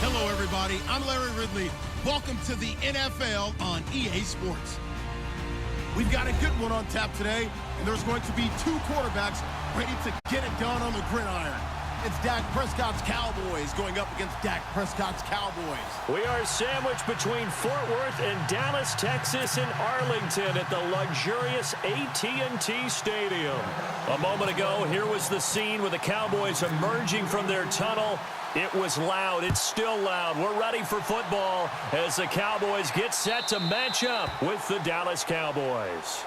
Hello, everybody. I'm Larry Ridley. Welcome to the NFL on EA Sports. We've got a good one on tap today, and there's going to be two quarterbacks ready to get it done on the gridiron. It's Dak Prescott's Cowboys going up against Dak Prescott's Cowboys. We are sandwiched between Fort Worth and Dallas, Texas, and Arlington at the luxurious AT&T Stadium. A moment ago, here was the scene with the Cowboys emerging from their tunnel. It was loud. It's still loud. We're ready for football as the Cowboys get set to match up with the Dallas Cowboys.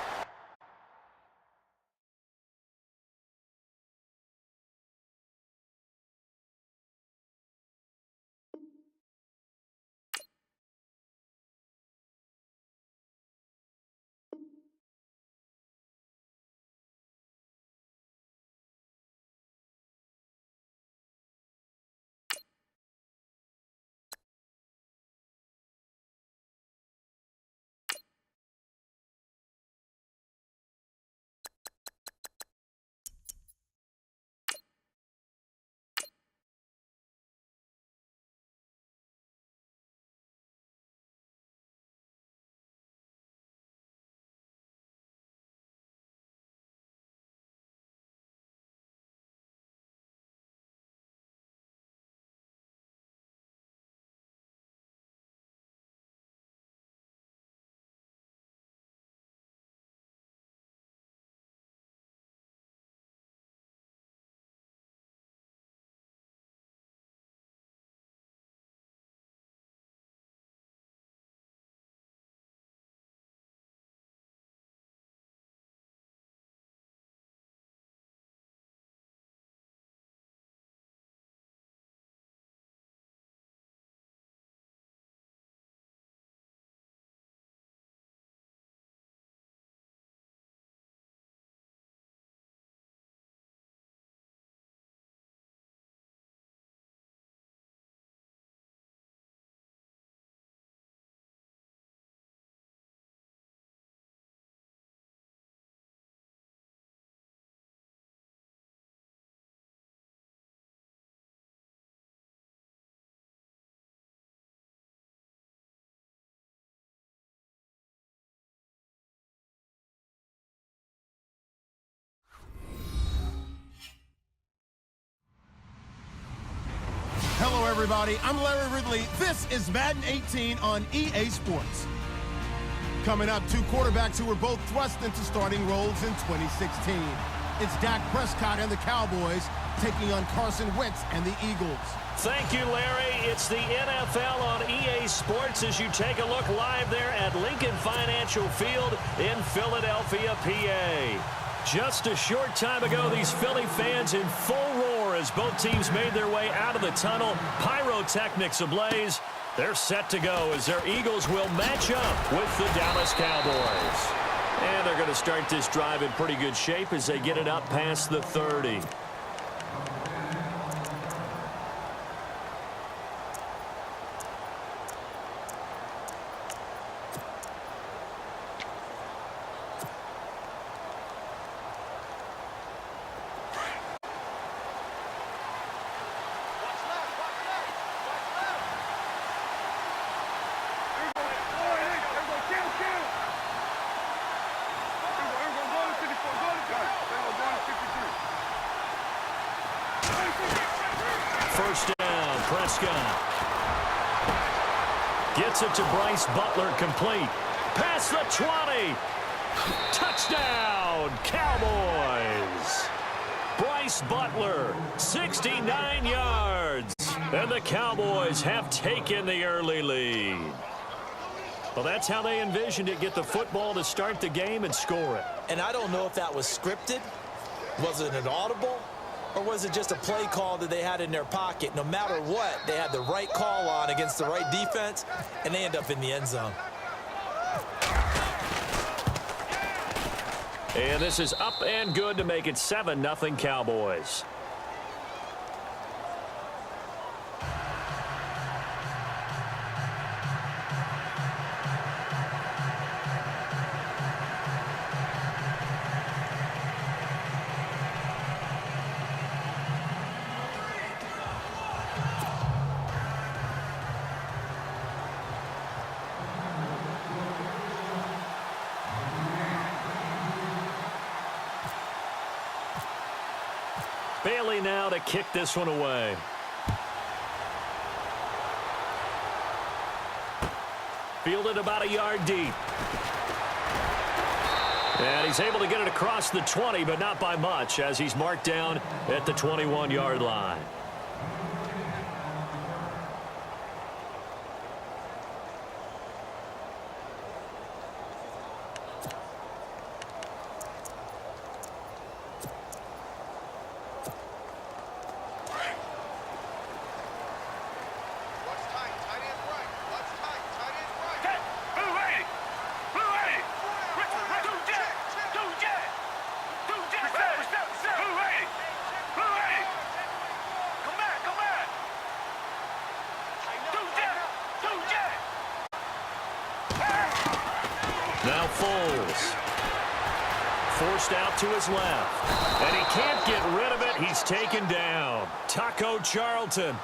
Hello, everybody. I'm Larry Ridley. This is Madden 18 on EA Sports. Coming up, two quarterbacks who were both thrust into starting roles in 2016. It's Dak Prescott and the Cowboys taking on Carson Wentz and the Eagles. Thank you, Larry. It's the NFL on EA Sports as you take a look live there at Lincoln Financial Field in Philadelphia, PA. Just a short time ago, these Philly fans in full roar as both teams made their way out of the tunnel. Pyrotechnics ablaze. They're set to go as their Eagles will match up with the Dallas Cowboys. And they're going to start this drive in pretty good shape as they get it up past the 30. First down, Prescott. Gets it to Bryce Butler, complete. Past the 20. Touchdown, Cowboys. Bryce Butler, 69 yards. And the Cowboys have taken the early lead. Well, that's how they envisioned it, get the football to start the game and score it. And I don't know if that was scripted. Was it an audible? Or was it just a play call that they had in their pocket? No matter what, they had the right call on against the right defense, and they end up in the end zone. And this is up and good to make it 7-0 Cowboys. Bailey now to kick this one away. Fielded about a yard deep. And he's able to get it across the 20, but not by much, as he's marked down at the 21-yard line. Now Foles. Forced out to his left. And he can't get rid of it. He's taken down. Taco Charlton.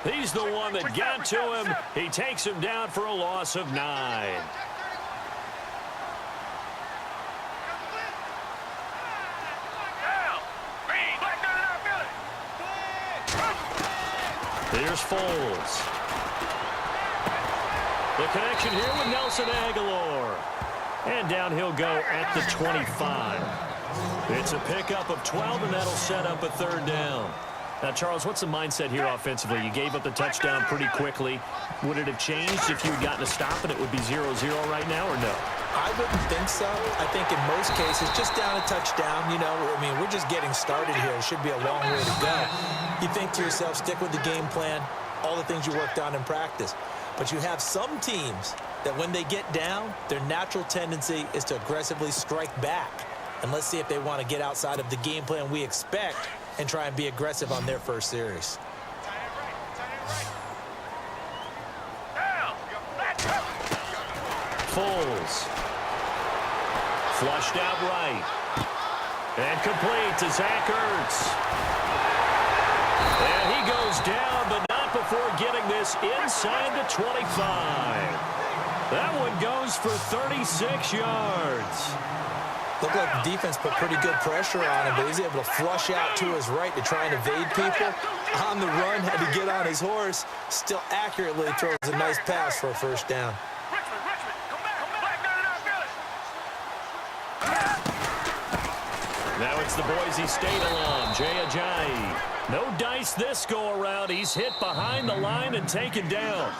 He's the one that got to him. He takes him down for a loss of 9. Here's Foles. The connection here with Nelson Aguilar. And down he'll go at the 25. It's a pickup of 12, and that'll set up a third down. Now, Charles, what's the mindset here offensively? You gave up the touchdown pretty quickly. Would it have changed if you had gotten a stop and it would be 0-0 right now, or no? I wouldn't think so. I think in most cases, just down a touchdown, you know, I mean, we're just getting started here. It should be a long way to go. You think to yourself, stick with the game plan, all the things you worked on in practice. But you have some teams that when they get down, their natural tendency is to aggressively strike back. And let's see if they want to get outside of the game plan we expect and try and be aggressive on their first series. Foles. Flushed out right. And complete to Zach Ertz. And he goes down, but not before getting this inside the 25. That one goes for 36 yards. Looked like the defense put pretty good pressure on him, but he's able to flush out to his right to try and evade people. On the run, had to get on his horse. Still accurately throws a nice pass for a first down. Now it's the Boise State alum, Jay Ajayi. No dice this go-around. He's hit behind the line and taken down.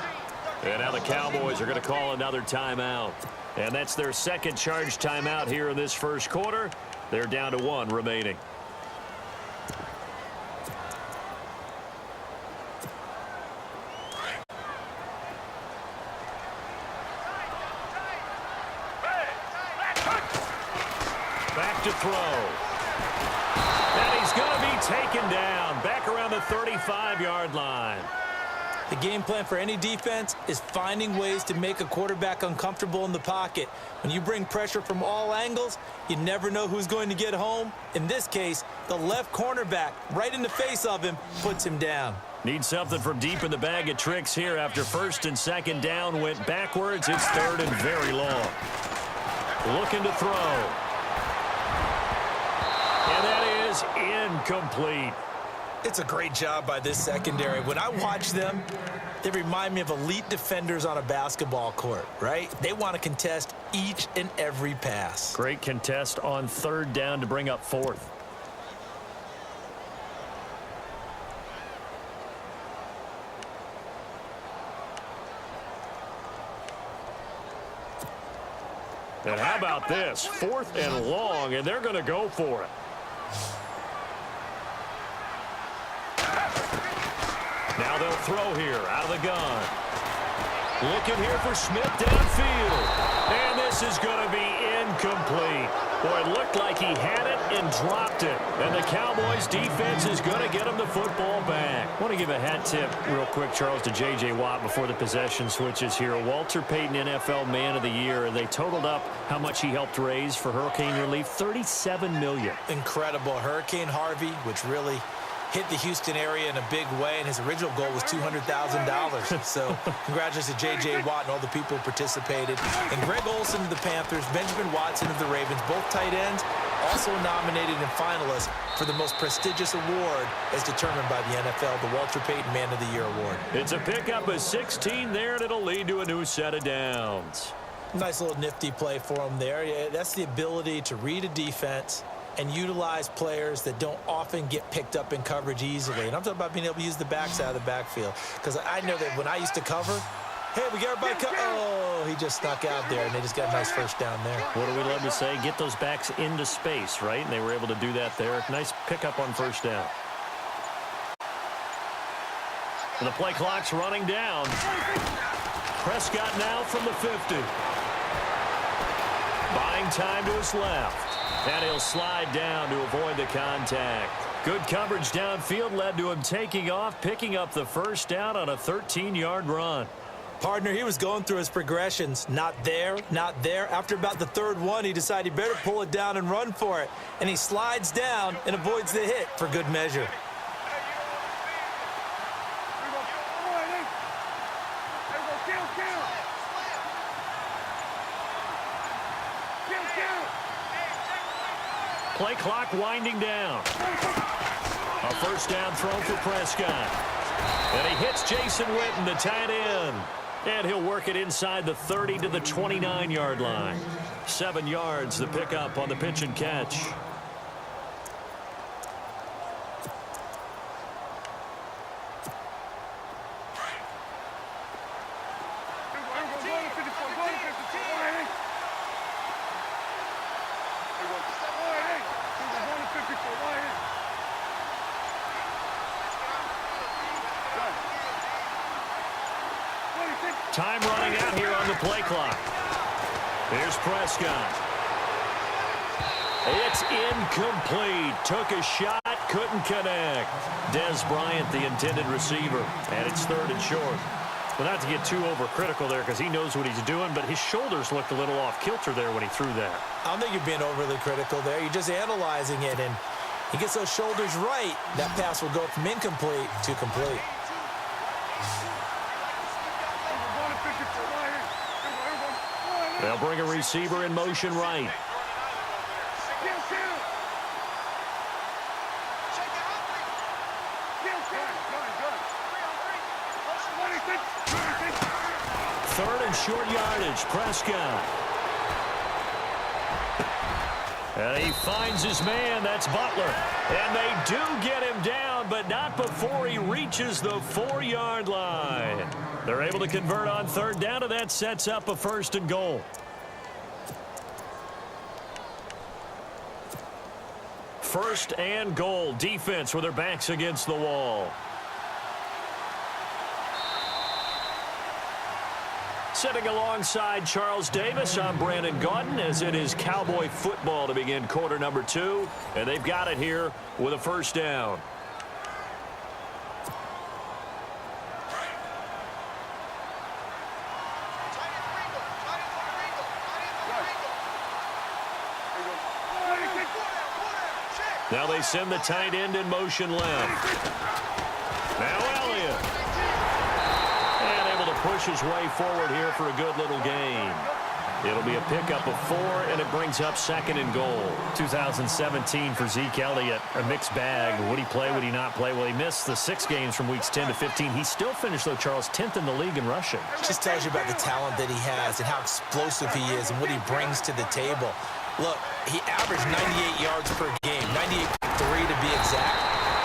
And now the Cowboys are going to call another timeout. And that's their second charge timeout here in this first quarter. They're down to 1 remaining. Back to throw. And he's going to be taken down. Back around the 35-yard line. The game plan for any defense is finding ways to make a quarterback uncomfortable in the pocket. When you bring pressure from all angles, you never know who's going to get home. In this case, the left cornerback, right in the face of him, puts him down. Need something from deep in the bag of tricks here after first and second down went backwards. It's third and very long. Looking to throw. And that is incomplete. It's a great job by this secondary. When I watch them, they remind me of elite defenders on a basketball court, right? They want to contest each and every pass. Great contest on third down to bring up fourth. And how about this? 4th and long, and they're going to go for it. Now they'll throw here out of the gun. Looking here for Smith downfield. And this is going to be incomplete. Boy, it looked like he had it and dropped it. And the Cowboys defense is going to get him the football back. I want to give a hat tip real quick, Charles, to J.J. Watt before the possession switches here. Walter Payton, NFL Man of the Year. They totaled up how much he helped raise for hurricane relief, $37 million. Incredible. Hurricane Harvey, which really hit the Houston area in a big way, and his original goal was $200,000. So congratulations to J.J. Watt and all the people who participated. And Greg Olsen of the Panthers, Benjamin Watson of the Ravens, both tight ends, also nominated and finalists for the most prestigious award as determined by the NFL, the Walter Payton Man of the Year Award. It's a pickup of 16 there, and it'll lead to a new set of downs. Nice little nifty play for him there. Yeah, that's the ability to read a defense and utilize players that don't often get picked up in coverage easily. And I'm talking about being able to use the backside of the backfield. Because I know that when I used to cover, hey, we got everybody covered. Oh, he just snuck out there, and they just got a nice first down there. What do we love to say? Get those backs into space, right? And they were able to do that there. Nice pickup on first down. And the play clock's running down. Prescott now from the 50. Buying time to his left. And he'll slide down to avoid the contact. Good coverage downfield led to him taking off, picking up the first down on a 13-yard run. Partner, he was going through his progressions. Not there, not there. After about the third one, he decided he better pull it down and run for it. And he slides down and avoids the hit for good measure. Play clock winding down. A first down throw for Prescott. And he hits Jason Witten, the tight end. And he'll work it inside the 30 to the 29-yard line. 7 yards, the pickup on the pitch and catch. Time running out here on the play clock. Here's Prescott. It's incomplete. Took a shot, couldn't connect. Des Bryant, the intended receiver, and it's third and short. Well, not to get too overcritical there because he knows what he's doing, but his shoulders looked a little off kilter there when he threw that. I don't think you're being overly critical there. You're just analyzing it, and he gets those shoulders right. That pass will go from incomplete to complete. They'll bring a receiver in motion right. third and short yardage. Prescott. And he finds his man. That's Butler. And they do get him down, but not before he reaches the 4-yard line. They're able to convert on third down, and that sets up a first and goal. First and goal. Defense with their backs against the wall. Sitting alongside Charles Davis, I'm Brandon Gaudin, as it is Cowboy football to begin quarter number 2. And they've got it here with a first down. Now they send the tight end in motion left. Now Elliott. And able to push his way forward here for a good little gain. It'll be a pickup of 4, and it brings up second and goal. 2017 for Zeke Elliott, a mixed bag. Would he play, would he not play? Well, he missed the 6 games from weeks 10 to 15. He still finished, though, Charles, 10th in the league in rushing. Just tells you about the talent that he has and how explosive he is and what he brings to the table. Look, he averaged 98 yards per game, 98.3 to be exact,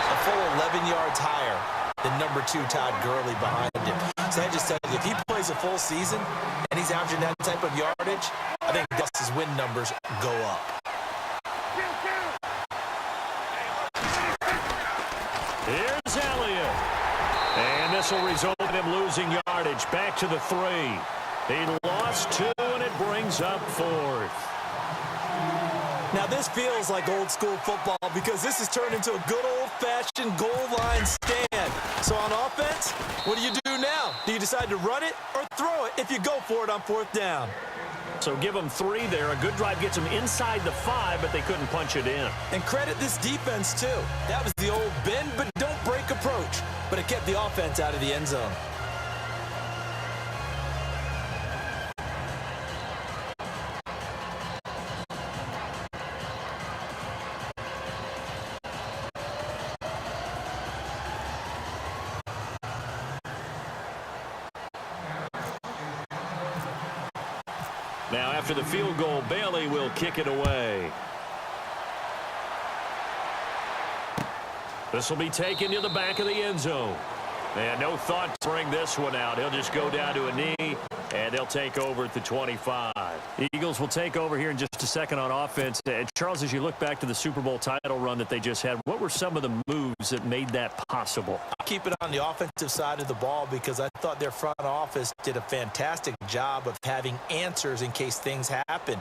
a full 11 yards higher than number 2 Todd Gurley behind him. So that just tells you, if he plays a full season and he's averaging that type of yardage, I think Dus's win numbers go up. Here's Elliott. And this will result in him losing yardage. Back to the 3. He lost 2, and it brings up 4th. Now, this feels like old-school football because this has turned into a good old-fashioned goal line stand. So on offense, what do you do now? Do you decide to run it or throw it if you go for it on 4th down? So give them 3 there. A good drive gets them inside the 5, but they couldn't punch it in. And credit this defense, too. That was the old bend but don't break approach, but it kept the offense out of the end zone. Now, after the field goal, Bailey will kick it away. This will be taken to the back of the end zone. And no thought to bring this one out. He'll just go down to a knee, and they'll take over at the 25. Eagles will take over here in just a second on offense. And Charles, as you look back to the Super Bowl title run that they just had, what were some of the moves that made that possible? I'll keep it on the offensive side of the ball because I thought their front office did a fantastic job of having answers in case things happen.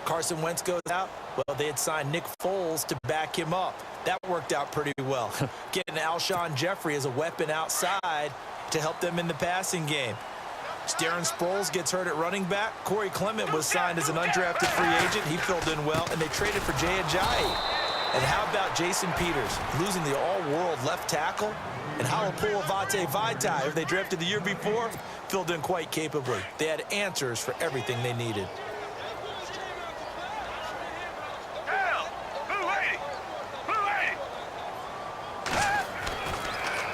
Carson Wentz goes out. Well, they had signed Nick Foles to back him up. That worked out pretty well. Getting Alshon Jeffrey as a weapon outside to help them in the passing game. Darren Sproles gets hurt at running back. Corey Clement was signed as an undrafted free agent. He filled in well, and they traded for Jay Ajayi. And how about Jason Peters losing the all-world left tackle? And Halapoulivaati Vaitai, who they drafted the year before, filled in quite capably. They had answers for everything they needed.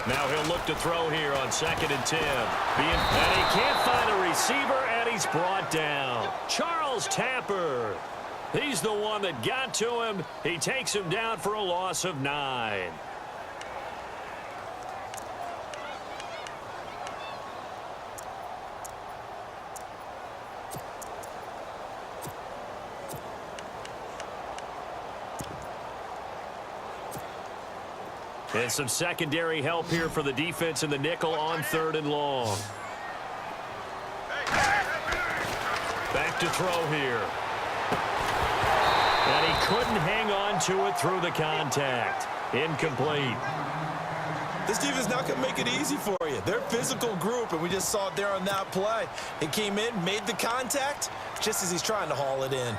Now he'll look to throw here on 2nd and 10. And he can't find a receiver, and he's brought down. Charles Tapper. He's the one that got to him. He takes him down for a loss of 9. And some secondary help here for the defense in the nickel on 3rd and long. Back to throw here. And he couldn't hang on to it through the contact. Incomplete. This defense is not going to make it easy for you. They're a physical group, and we just saw it there on that play. He came in, made the contact, just as he's trying to haul it in.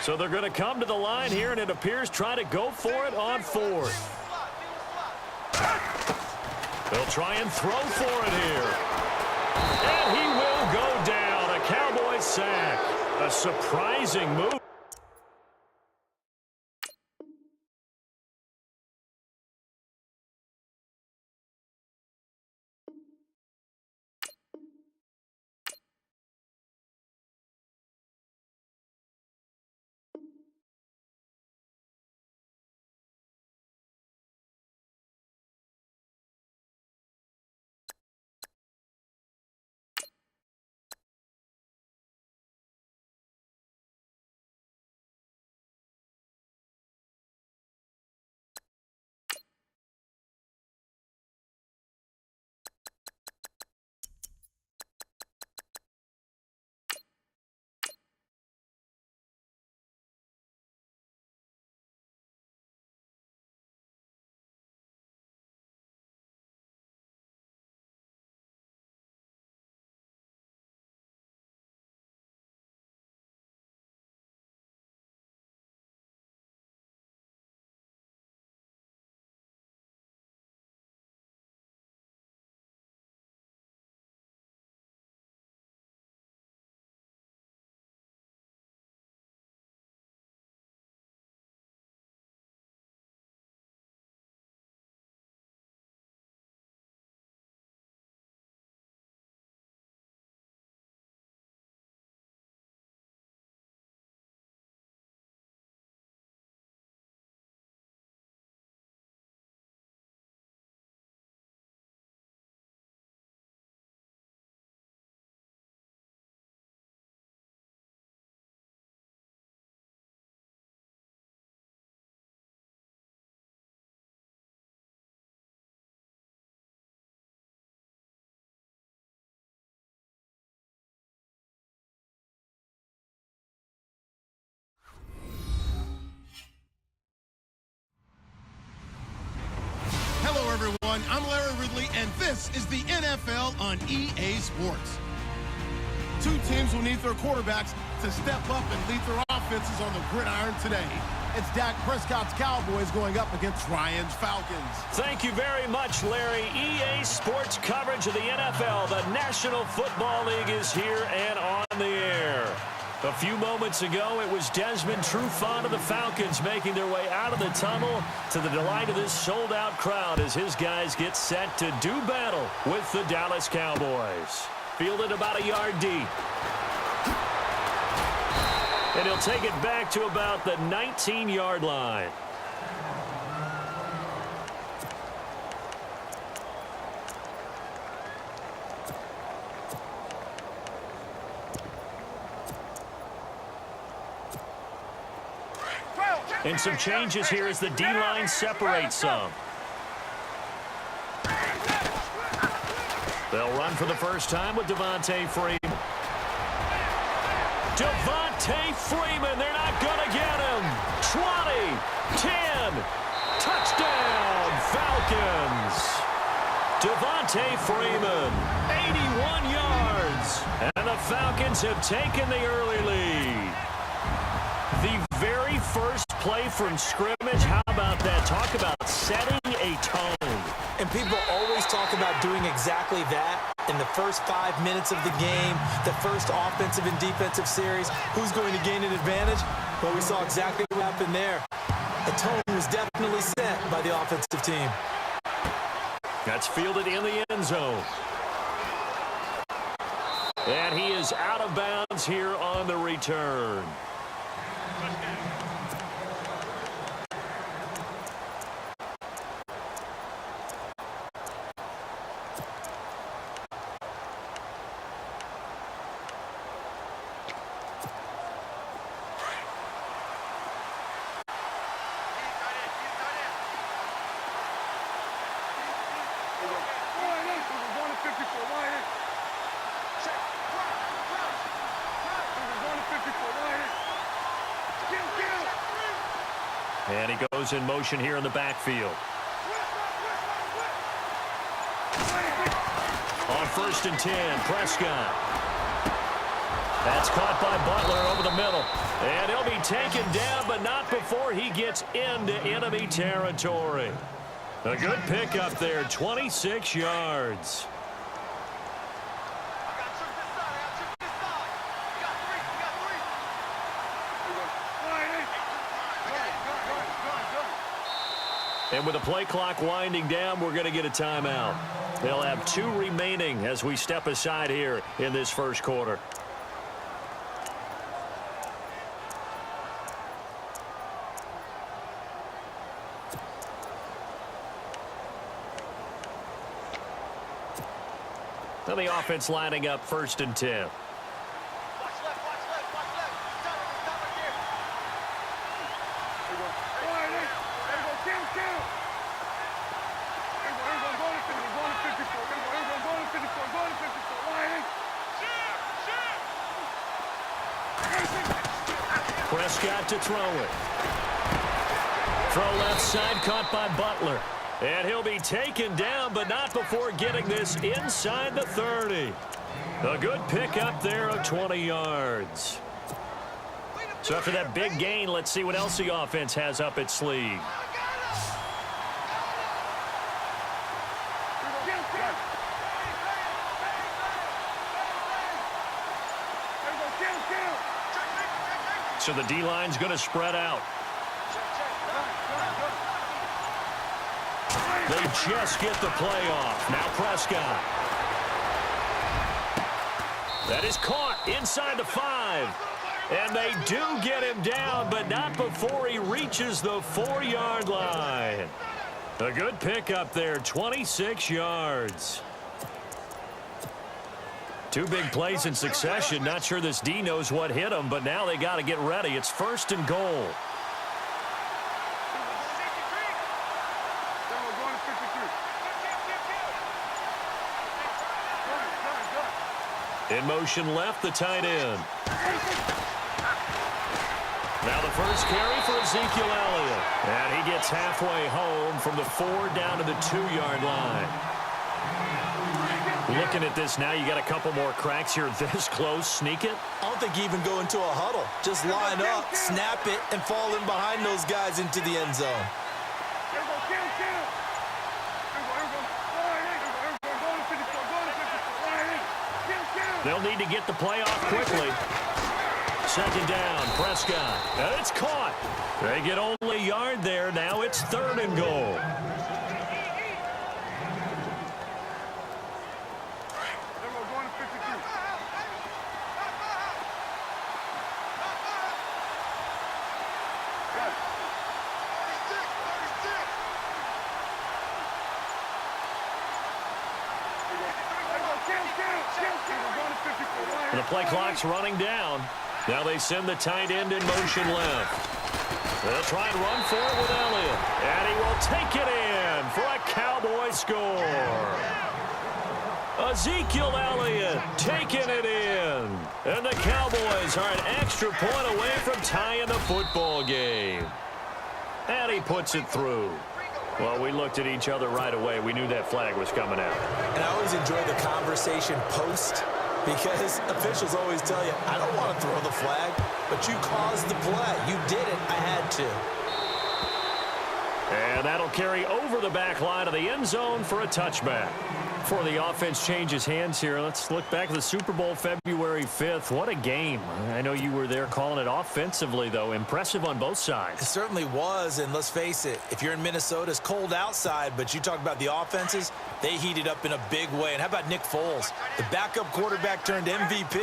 So they're going to come to the line here, and it appears try to go for it on 4th. They'll try and throw for it here. And he will go down. A Cowboy sack. A surprising move. This is the NFL on EA Sports. Two teams will need their quarterbacks to step up and lead their offenses on the gridiron today. It's Dak Prescott's Cowboys going up against Ryan's Falcons. Thank you very much, Larry. EA Sports coverage of the NFL. The National Football League is here and on the air. A few moments ago, it was Desmond Trufant of the Falcons making their way out of the tunnel to the delight of this sold-out crowd as his guys get set to do battle with the Dallas Cowboys. Fielded about a yard deep. And he'll take it back to about the 19-yard line. And some changes here as the D-line separates some. They'll run for the first time with Devontae Freeman. Devontae Freeman, they're not going to get him. 20, 10, touchdown, Falcons. Devontae Freeman, 81 yards. And the Falcons have taken the early lead. The very first play from scrimmage, how about that? Talk about setting a tone. And people always talk about doing exactly that in the first 5 minutes of the game, the first offensive and defensive series. Who's going to gain an advantage? Well, we saw exactly what happened there. The tone was definitely set by the offensive team. That's fielded in the end zone. And he is out of bounds here on the return. And he goes in motion here in the backfield. On 1st and 10, Prescott. That's caught by Butler over the middle. And he'll be taken down, but not before he gets into enemy territory. A good pickup there, 26 yards. And with the play clock winding down, we're going to get a timeout. They'll have 2 remaining as we step aside here in this first quarter. Now the offense lining up 1st and 10. Prescott to throw it. Throw left side, caught by Butler. And he'll be taken down, but not before getting this inside the 30. A good pickup there of 20 yards. So after that big gain, let's see what else the offense has up its sleeve. So the D-line's going to spread out. They just get the play off. Now Prescott. That is caught inside the 5. And they do get him down, but not before he reaches the 4-yard line. A good pickup there, 26 yards. 2 big plays in succession. Not sure this D knows what hit him, but now they got to get ready. It's 1st and goal. In motion left, the tight end. Now the first carry for Ezekiel Elliott. And he gets halfway home from the 4 down to the 2-yard line. Looking at this now, you got a couple more cracks here this close. Sneak it. I don't think you even go into a huddle. Just line up, snap it, and fall in behind those guys into the end zone. They'll need to get the play off quickly. Second down, Prescott. And it's caught. They get only a yard there. Now it's 3rd and goal. The play clock's running down. Now they send the tight end in motion left. They'll try and run for it with Elliott. And he will take it in for a Cowboy score. Ezekiel Elliott taking it in. And the Cowboys are an extra point away from tying the football game. And he puts it through. Well, we looked at each other right away. We knew that flag was coming out. And I always enjoy the conversation post, because officials always tell you, I don't want to throw the flag, but you caused the play. You did it. I had to. And that'll carry over the back line of the end zone for a touchback. Before the offense changes hands here, let's look back at the Super Bowl February 5th. What a game. I know you were there calling it offensively, though. Impressive on both sides. It certainly was, and let's face it, if you're in Minnesota, it's cold outside, but you talk about the offenses, they heated up in a big way. And how about Nick Foles? The backup quarterback turned MVP,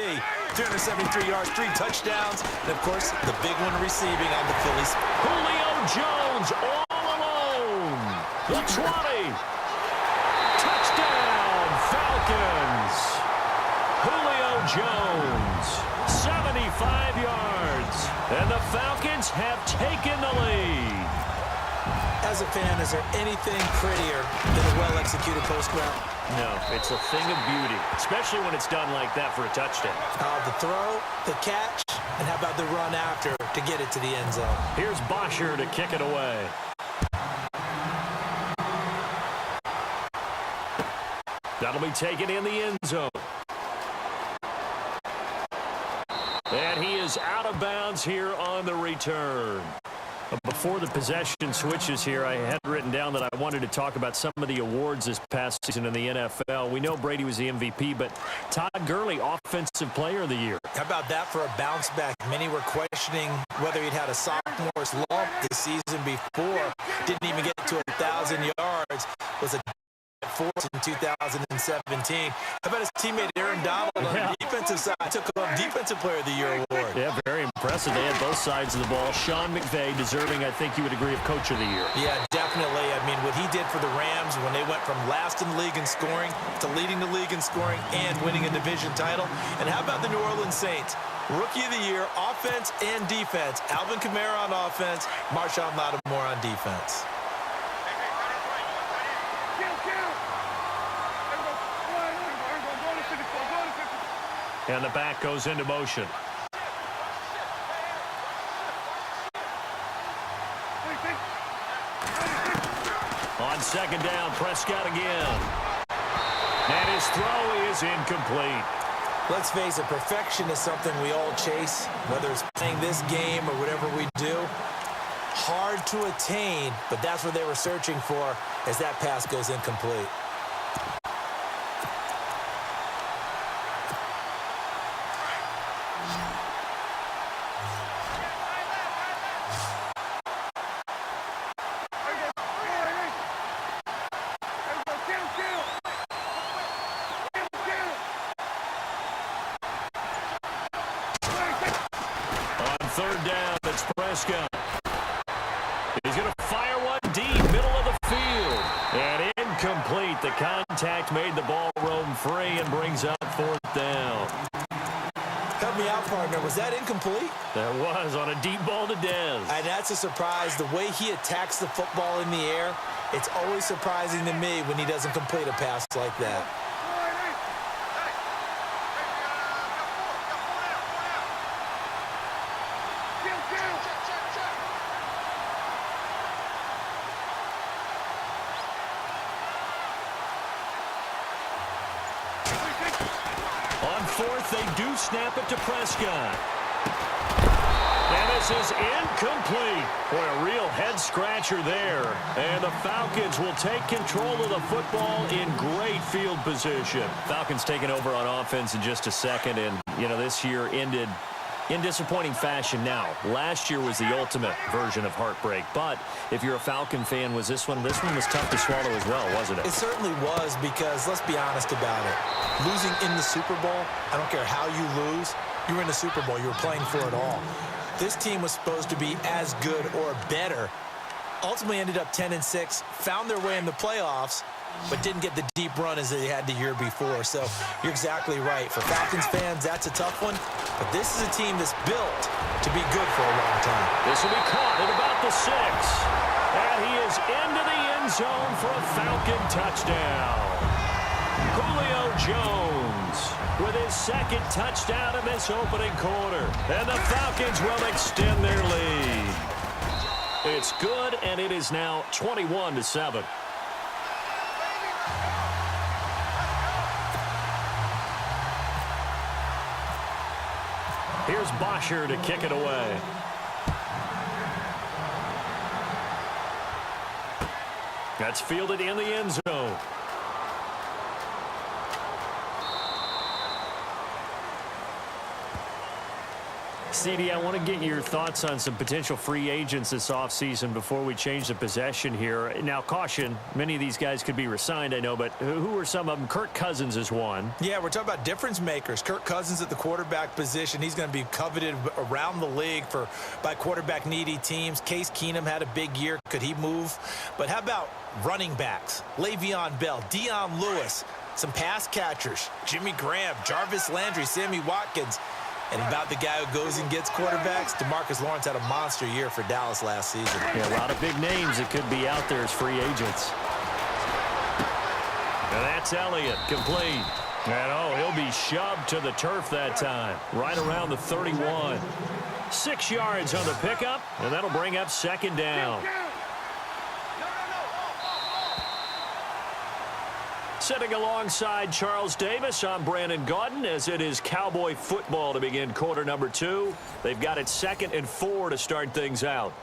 373 yards, 3 touchdowns, and, of course, the big one receiving on the Phillies. Julio Jones all alone. The 20. Touchdown, Falcons. Julio Jones, 75 yards. And the Falcons have taken the lead. As a fan, is there anything prettier than a well-executed post route? No, it's a thing of beauty, especially when it's done like that for a touchdown. The throw, the catch, and how about the run after to get it to the end zone? Here's Bosher to kick it away. That'll be taken in the end zone. And he is out of bounds here on the return. Before the possession switches here, I had written down that I wanted to talk about some of the awards this past season in the NFL. We know Brady was the MVP, but Todd Gurley, Offensive Player of the Year. How about that for a bounce back? Many were questioning whether he'd had a sophomore slump the season before. Didn't even get to 1,000 yards. Was a force in 2017. How about his teammate Aaron Donald on the defensive side? Took home Defensive Player of the Year award. Yeah, very impressive. They had both sides of the ball. Sean McVay deserving, I think you would agree, of Coach of the Year. Yeah, definitely. I mean, what he did for the Rams when they went from last in the league in scoring to leading the league in scoring and winning a division title. And how about the New Orleans Saints? Rookie of the Year, offense and defense. Alvin Kamara on offense, Marshawn Lattimore on defense. And the back goes into motion. On second down, Prescott again. And his throw is incomplete. Let's face it, perfection is something we all chase, whether it's playing this game or whatever we do. Hard to attain, but that's what they were searching for as that pass goes incomplete. Third down, it's Prescott. He's going to fire one deep, middle of the field. And incomplete. The contact made the ball roam free and brings up 4th down. Help me out, partner. Was that incomplete? That was on a deep ball to Dez. And that's a surprise. The way he attacks the football in the air, it's always surprising to me when he doesn't complete a pass like that. 4th, they do snap it to Prescott. And this is incomplete. Boy, a real head-scratcher there. And the Falcons will take control of the football in great field position. Falcons taking over on offense in just a second. And, you know, this year ended in disappointing fashion now. Last year was the ultimate version of heartbreak. But if you're a Falcon fan, this one was tough to swallow as well, wasn't it? It certainly was, because let's be honest about it. Losing in the Super Bowl, I don't care how you lose, you were in the Super Bowl. You were playing for it all. This team was supposed to be as good or better. Ultimately ended up 10-6, found their way in the playoffs, but didn't get the deep run as they had the year before. So you're exactly right. For Falcons fans, that's a tough one. But this is a team that's built to be good for a long time. This will be caught at about the 6. And he is into the end zone for a Falcon touchdown. Julio Jones with his second touchdown in this opening quarter. And the Falcons will extend their lead. It's good, and it is now 21-7. Here's Bosher to kick it away. That's fielded in the end zone. CD, I want to get your thoughts on some potential free agents this offseason before we change the possession here. Now, caution, many of these guys could be re-signed, I know, but who are some of them? Kirk Cousins is one. Yeah, we're talking about difference makers. Kirk Cousins at the quarterback position. He's going to be coveted around the league by quarterback-needy teams. Case Keenum had a big year. Could he move? But how about running backs? Le'Veon Bell, Dion Lewis, some pass catchers, Jimmy Graham, Jarvis Landry, Sammy Watkins. And about the guy who goes and gets quarterbacks, DeMarcus Lawrence had a monster year for Dallas last season. Yeah, a lot of big names that could be out there as free agents. And that's Elliott, complete. And, oh, he'll be shoved to the turf that time, right around the 31. 6 yards on the pickup, and that'll bring up second down. Sitting alongside Charles Davis, I'm Brandon Gaudin, as it is Cowboy football to begin quarter number 2. They've got it 2nd and 4 to start things out.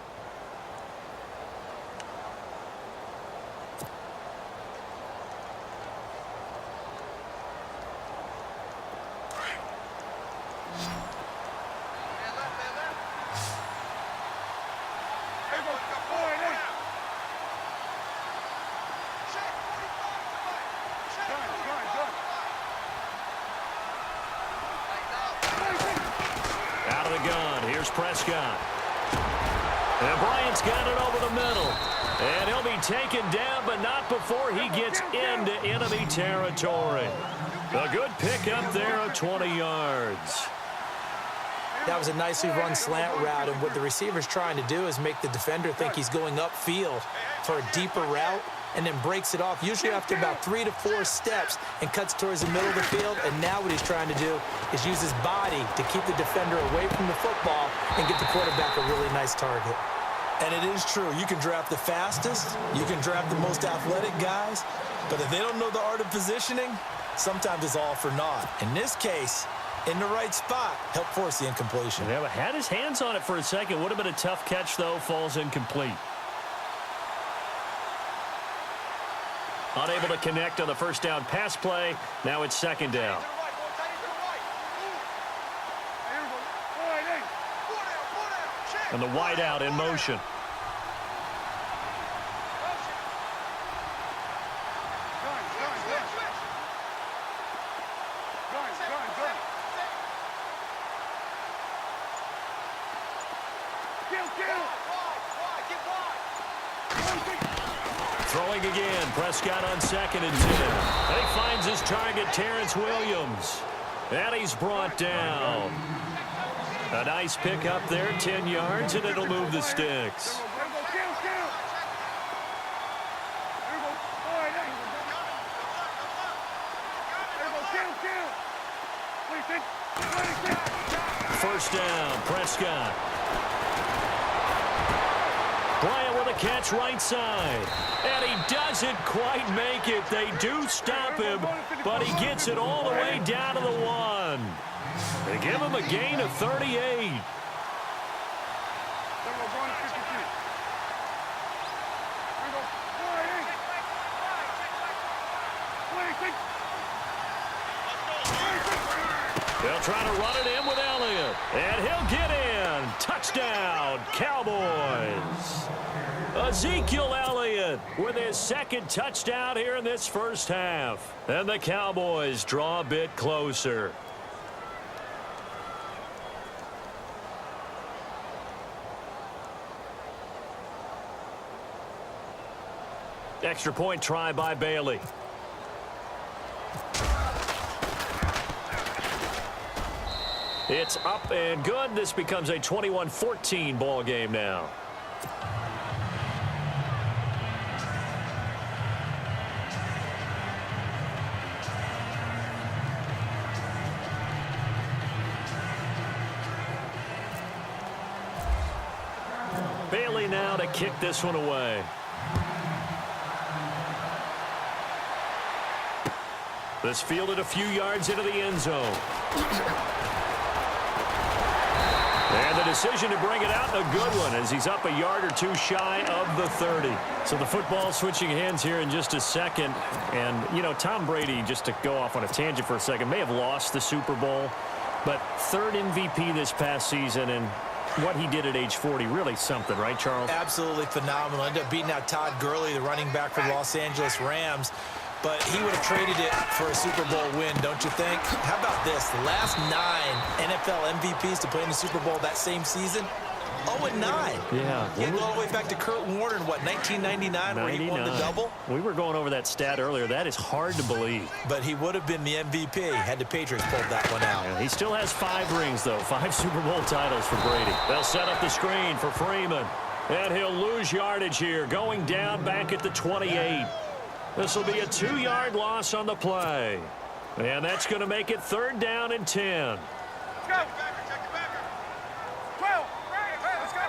Prescott. And Bryant's got it over the middle. And he'll be taken down, but not before he gets into enemy territory. A good pickup there of 20 yards. That was a nicely run slant route, and what the receiver's trying to do is make the defender think he's going upfield for a deeper route, and then breaks it off, usually after about 3 to 4 steps, and cuts towards the middle of the field. And now what he's trying to do is use his body to keep the defender away from the football and get the quarterback a really nice target. And it is true. You can draft the fastest, you can draft the most athletic guys, but if they don't know the art of positioning, sometimes it's all for naught. In this case, in the right spot, helped force the incompletion. Yeah, had his hands on it for a second. Would have been a tough catch, though. Falls incomplete. Unable to connect on the first down pass play. Now it's second down. And the wide out in motion. Throwing again. Prescott on 2nd and 10. And he finds his target, Terrence Williams. And he's brought down. A nice pick up there, 10 yards, and it'll move the sticks. First down, Prescott. Bryant with a catch right side. And he doesn't quite make it. They do stop him, but he gets it all the way down to the 1. They give him a gain of 38. They'll try to run it in with Elliott. And he'll get in. Touchdown, Cowboys. Ezekiel Elliott with his second touchdown here in this first half. And the Cowboys draw a bit closer. Extra point try by Bailey. It's up and good. This becomes a 21-14 ball game now. Bailey now to kick this one away. This fielded a few yards into the end zone. And the decision to bring it out, a good one, as he's up a yard or two shy of the 30. So the football switching hands here in just a second. And, you know, Tom Brady, just to go off on a tangent for a second, may have lost the Super Bowl, but third MVP this past season, and what he did at age 40, really something, right, Charles? Absolutely phenomenal. Ended up beating out Todd Gurley, the running back for the Los Angeles Rams. But he would have traded it for a Super Bowl win, don't you think? How about this? The last 9 NFL MVPs to play in the Super Bowl that same season, 0-9. Yeah. You go all the way back to Kurt Warner in, what, 1999, where he won the double? We were going over that stat earlier. That is hard to believe. But he would have been the MVP had the Patriots pulled that one out. Yeah, he still has 5 rings, though. 5 Super Bowl titles for Brady. They'll set up the screen for Freeman. And he'll lose yardage here, going down back at the 28. This will be a 2-yard loss on the play. And that's going to make it 3rd down and 10. Let's go. 12. Let's go.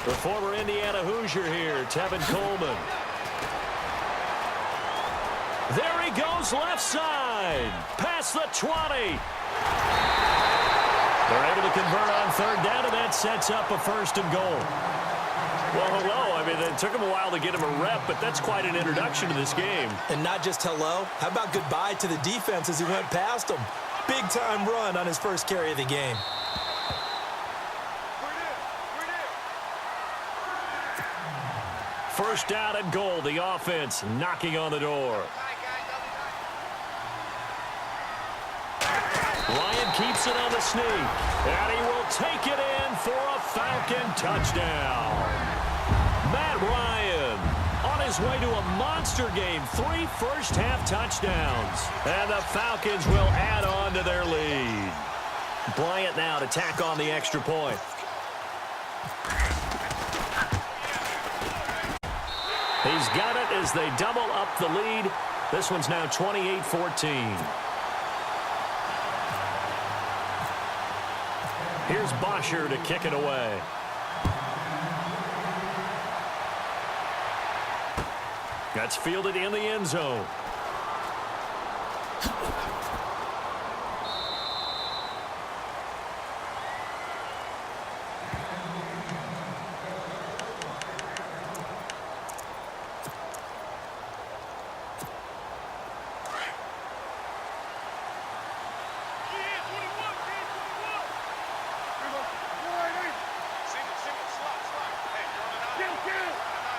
The former Indiana Hoosier here, Tevin Coleman. There he goes left side. Past the 20. They're able to convert on 3rd down, and that sets up a 1st and goal. Well, hello. I mean, it took him a while to get him a rep, but that's quite an introduction to this game. And not just hello. How about goodbye to the defense as he went past him? Big-time run on his first carry of the game. First down and goal. The offense knocking on the door. Ryan keeps it on the sneak. And he will take it in for a Falcon touchdown. Matt Ryan on his way to a monster game. 3 first-half touchdowns. And the Falcons will add on to their lead. Bryant now to tack on the extra point. He's got it as they double up the lead. This one's now 28-14. Here's Bosher to kick it away. That's fielded in the end zone.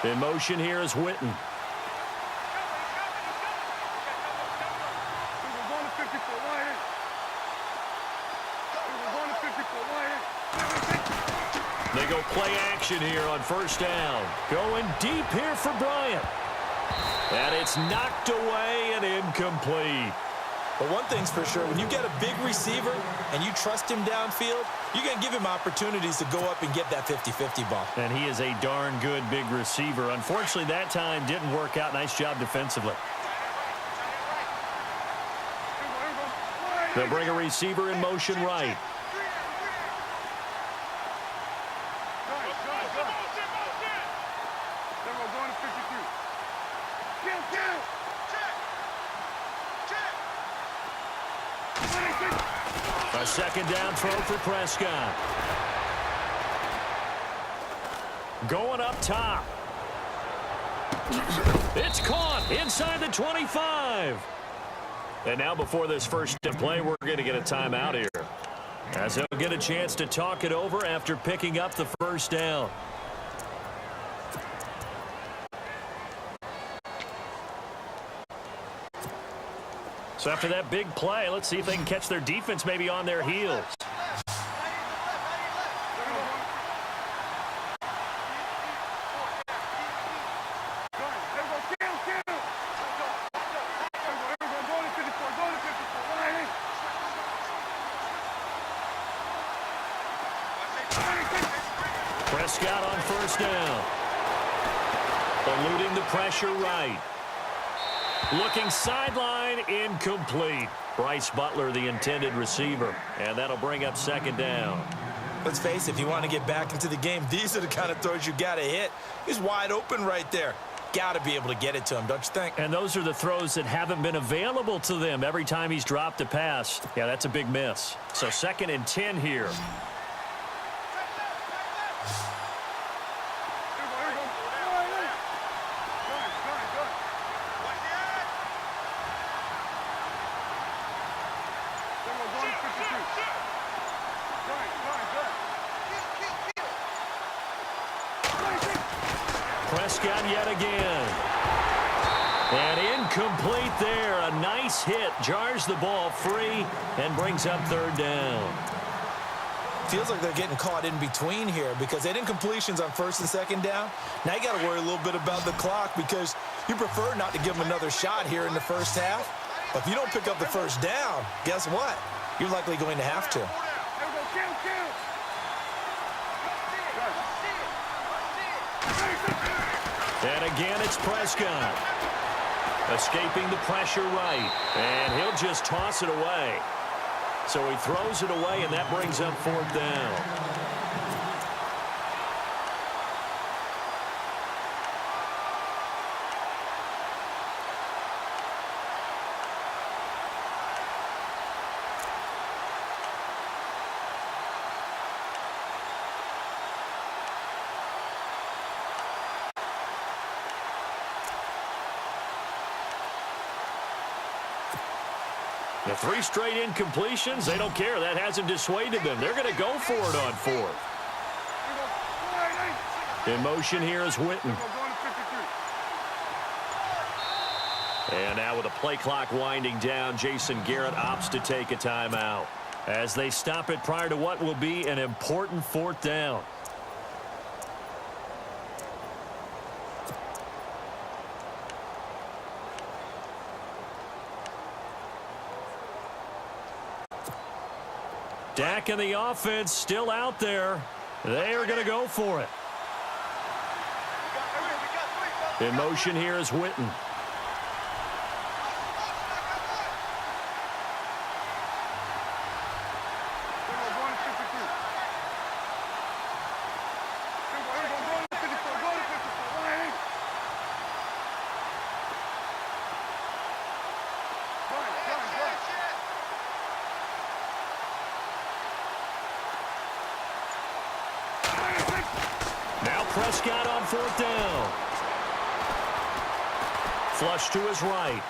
In motion here is Witten. They go play action here on 1st down. Going deep here for Bryant. And it's knocked away and incomplete. But one thing's for sure, when you get a big receiver and you trust him downfield, you're going to give him opportunities to go up and get that 50-50 ball. And he is a darn good big receiver. Unfortunately, that time didn't work out. Nice job defensively. They'll bring a receiver in motion right. A second down throw for Prescott. Going up top. It's caught inside the 25. And now before this first play, we're going to get a timeout here, as they'll get a chance to talk it over after picking up the first down. So after that big play, let's see if they can catch their defense maybe on their heels. Prescott on first down. Eluding the pressure right. Looking sideline, incomplete. Bryce Butler, the intended receiver. And that'll bring up second down. Let's face it, if you want to get back into the game, these are the kind of throws you got to hit. He's wide open right there. Got to be able to get it to him, don't you think? And those are the throws that haven't been available to them every time he's dropped a pass. Yeah, that's a big miss. So 2nd and 10 here. Prescott yet again. And incomplete there. A nice hit. Jars the ball free and brings up 3rd down. Feels like they're getting caught in between here because they had incompletions on 1st and 2nd down. Now you got to worry a little bit about the clock because you prefer not to give them another shot here in the first half. But if you don't pick up the 1st down, guess what? You're likely going to have to. And again, it's Prescott. Escaping the pressure right. And he'll just toss it away. So he throws it away, and that brings up 4th down. The 3 straight incompletions, they don't care. That hasn't dissuaded them. They're going to go for it on 4th. In motion here is Witten. And now with the play clock winding down, Jason Garrett opts to take a timeout as they stop it prior to what will be an important 4th down. Dak and the offense still out there. They are going to go for it. In motion here is Witten. Prescott on 4th down. Flush to his right.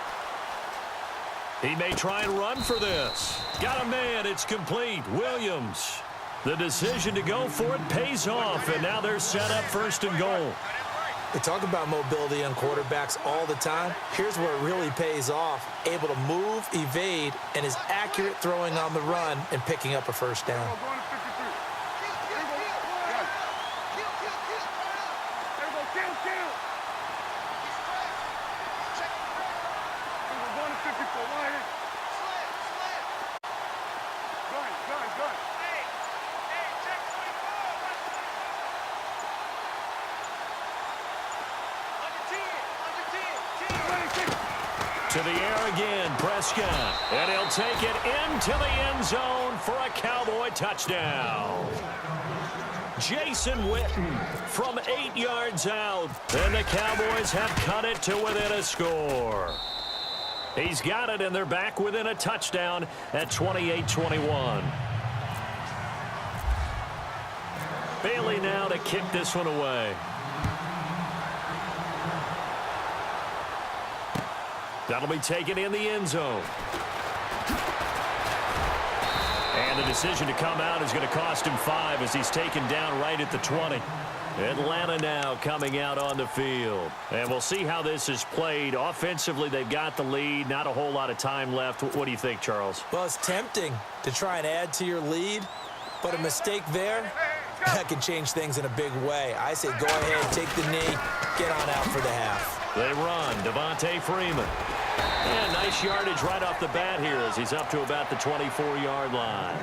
He may try and run for this. Got a man. It's complete. Williams. The decision to go for it pays off, and now they're set up 1st and goal. They talk about mobility on quarterbacks all the time. Here's where it really pays off. Able to move, evade, and is accurate throwing on the run and picking up a 1st down. To the air again, Prescott. And he'll take it into the end zone for a Cowboy touchdown. Jason Witten from 8 yards out. And the Cowboys have cut it to within a score. He's got it, and they're back within a touchdown at 28-21. Bailey now to kick this one away. That'll be taken in the end zone. And the decision to come out is going to cost him 5 as he's taken down right at the 20. Atlanta now coming out on the field. And we'll see how this is played. Offensively, they've got the lead. Not a whole lot of time left. What do you think, Charles? Well, it's tempting to try and add to your lead, but a mistake there, that can change things in a big way. I say go ahead, take the knee, get on out for the half. They run. Devontae Freeman. And nice yardage right off the bat here as he's up to about the 24-yard line.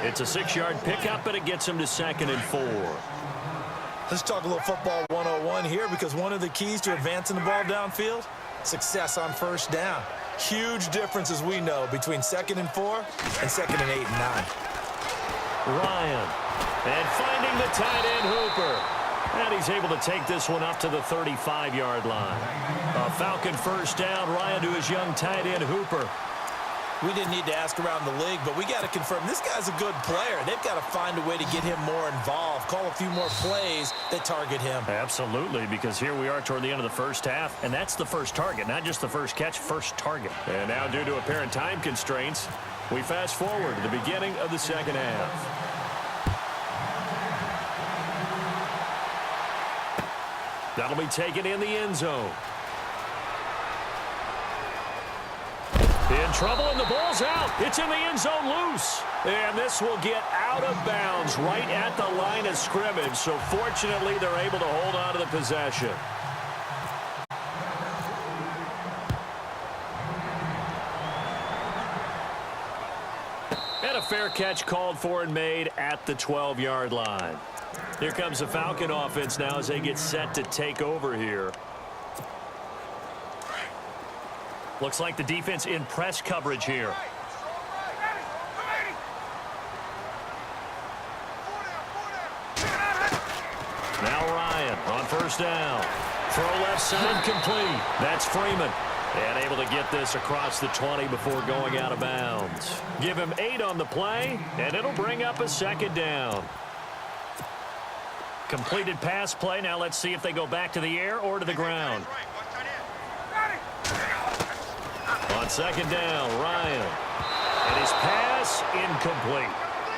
It's a 6-yard pickup, but it gets him to 2nd and 4. Let's talk a little football 101 here, because one of the keys to advancing the ball downfield, success on first down. Huge difference, as we know, between 2nd and 4 and 2nd and 8 and 9. Ryan. And finding the tight end Hooper. And he's able to take this one up to the 35-yard line. A Falcon first down. Ryan to his young tight end Hooper. We didn't need to ask around the league, but we got to confirm this guy's a good player. They've got to find a way to get him more involved, call a few more plays that target him. Absolutely, because here we are toward the end of the first half, and that's the first target, not just the first catch, first target. And now, due to apparent time constraints, we fast forward to the beginning of the second half. That'll be taken in the end zone. In trouble, and the ball's out. It's in the end zone loose. And this will get out of bounds right at the line of scrimmage. So fortunately, they're able to hold on to the possession. And a fair catch called for and made at the 12-yard line. Here comes the Falcon offense now as they get set to take over here. Looks like the defense in press coverage here. Now Ryan on first down. Throw left side complete. That's Freeman. And able to get this across the 20 before going out of bounds. Give him 8 on the play, and it'll bring up a 2nd down. Completed pass play. Now let's see if they go back to the air or to the ground. On 2nd down, Ryan. And his pass incomplete.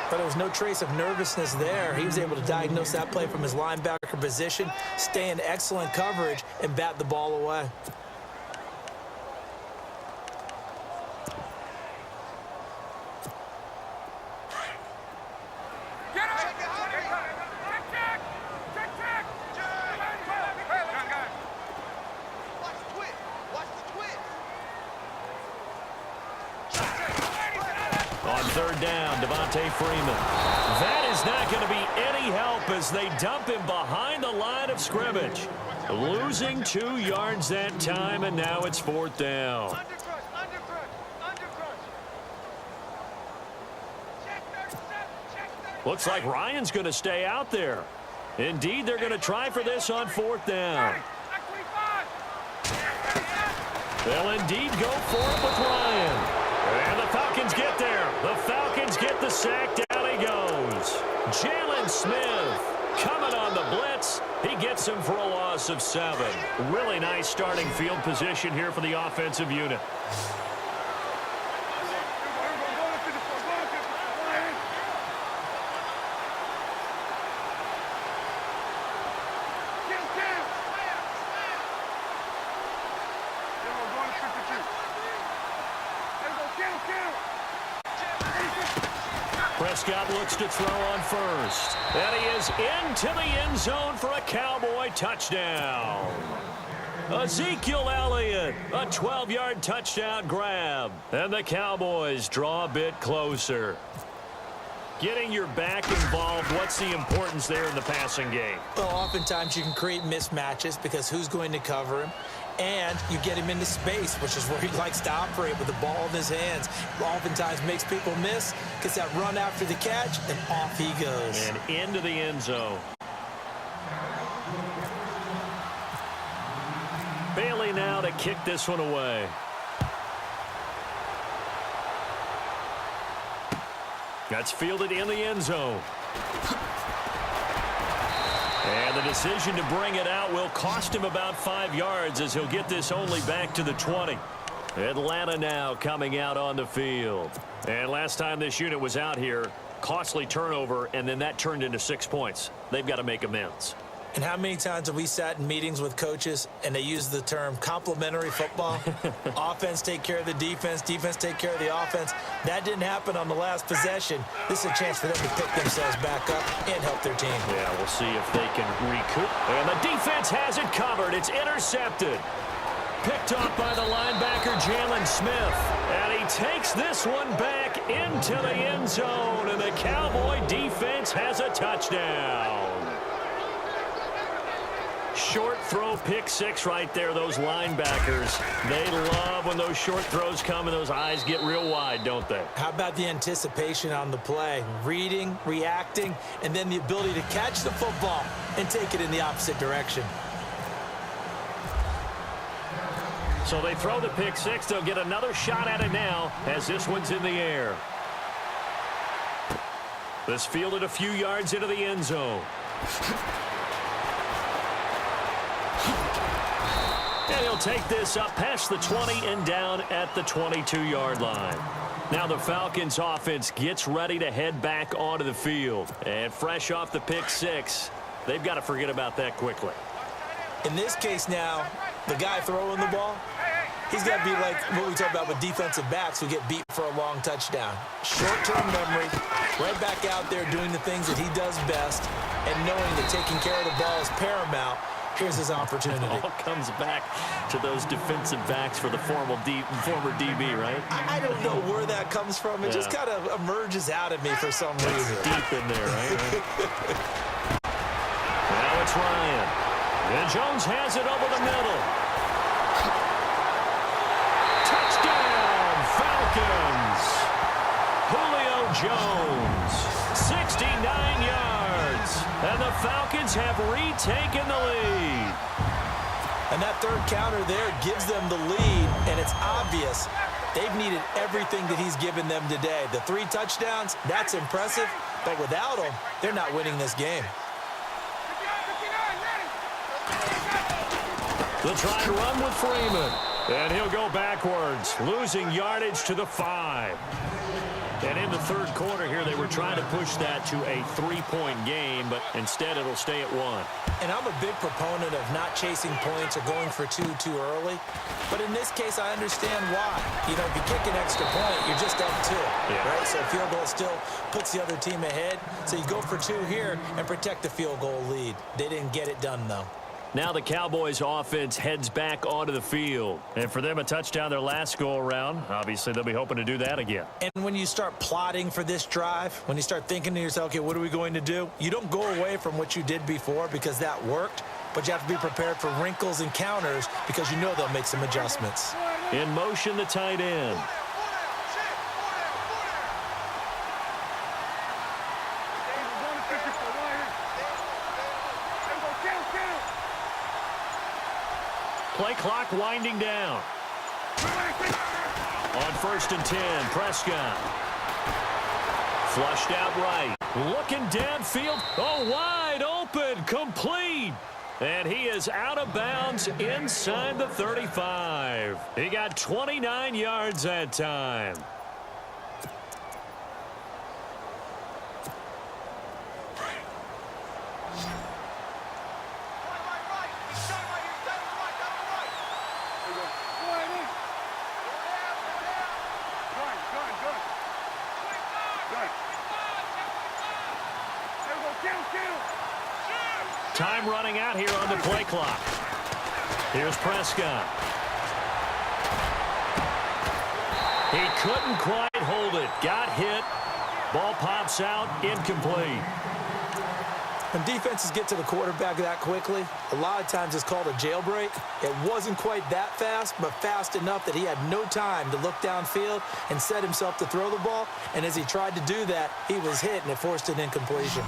But there was no trace of nervousness there. He was able to diagnose that play from his linebacker position, stay in excellent coverage, and bat the ball away. On 3rd down, Devontae Freeman. That is not going to be any help as they dump him behind the line of scrimmage. Losing 2 yards that time, and now it's 4th down. Looks like Ryan's going to stay out there. Indeed, they're going to try for this on 4th down. They'll indeed go for it with Ryan. And the Falcons get there. The Falcons get the sack. Down he goes. Jalen Smith coming on the blitz. He gets him for a loss of 7. Really nice starting field position here for the offensive unit. Prescott looks to throw on first. And he is into the end zone for a Cowboy touchdown. Ezekiel Elliott, a 12-yard touchdown grab. And the Cowboys draw a bit closer. Getting your back involved, what's the importance there in the passing game? Well, oftentimes you can create mismatches because who's going to cover him? And you get him into space, which is where he likes to operate with the ball in his hands. Oftentimes makes people miss, gets that run after the catch, and off he goes. And into the end zone. Bailey now to kick this one away. That's fielded in the end zone. And the decision to bring it out will cost him about 5 yards as he'll get this only back to the 20. Atlanta now coming out on the field. And last time this unit was out here, costly turnover, and then that turned into 6 points. They've got to make amends. And how many times have we sat in meetings with coaches and they use the term complementary football? Offense take care of the defense, defense take care of the offense. That didn't happen on the last possession. This is a chance for them to pick themselves back up and help their team. Yeah, we'll see if they can recoup. And the defense has it covered. It's intercepted. Picked off by the linebacker, Jalen Smith. And he takes this one back into the end zone. And the Cowboy defense has a touchdown. Short throw, pick six right there, those linebackers. They love when those short throws come and those eyes get real wide, don't they? How about the anticipation on the play? Reading, reacting, and then the ability to catch the football and take it in the opposite direction. So they throw the pick six. They'll get another shot at it now as this one's in the air. This fielded a few yards into the end zone. And he'll take this up past the 20 and down at the 22-yard line. Now the Falcons offense gets ready to head back onto the field. And fresh off the pick six, they've got to forget about that quickly. In this case now, the guy throwing the ball, he's got to be like what we talk about with defensive backs who get beat for a long touchdown. Short-term memory, right back out there doing the things that he does best, and knowing that taking care of the ball is paramount. Here's his opportunity. It all comes back to those defensive backs for the former DB, right? I don't know where that comes from. It just kind of emerges out of me for some reason. Deep in there, right? Now it's Ryan. And Jones has it over the middle. Touchdown, Falcons. Julio Jones, 69 yards. And the Falcons have retaken the lead. And that third counter there gives them the lead, and it's obvious they've needed everything that he's given them today. The 3 touchdowns, that's impressive, but without him, they're not winning this game. They'll try and run with Freeman. And he'll go backwards, losing yardage to the 5. And in the third quarter here, they were trying to push that to a 3-point game, but instead it'll stay at 1. And I'm a big proponent of not chasing points or going for 2 too early. But in this case, I understand why. You know, if you kick an extra point, you're just up 2, right? So a field goal still puts the other team ahead. So you go for 2 here and protect the field goal lead. They didn't get it done, though. Now the Cowboys offense heads back onto the field. And for them, a touchdown their last go-around. Obviously, they'll be hoping to do that again. And when you start plotting for this drive, when you start thinking to yourself, okay, what are we going to do? You don't go away from what you did before because that worked, but you have to be prepared for wrinkles and counters because you know they'll make some adjustments. In motion, the tight end. Play clock winding down. On 1st and 10, Prescott. Flushed out right. Looking downfield. Oh, wide open. Complete. And he is out of bounds inside the 35. He got 29 yards that time. Time running out here on the play clock. Here's Prescott. He couldn't quite hold it. Got hit. Ball pops out. Incomplete. When defenses get to the quarterback that quickly, a lot of times it's called a jailbreak. It wasn't quite that fast, but fast enough that he had no time to look downfield and set himself to throw the ball. And as he tried to do that, he was hit, and it forced an incompletion.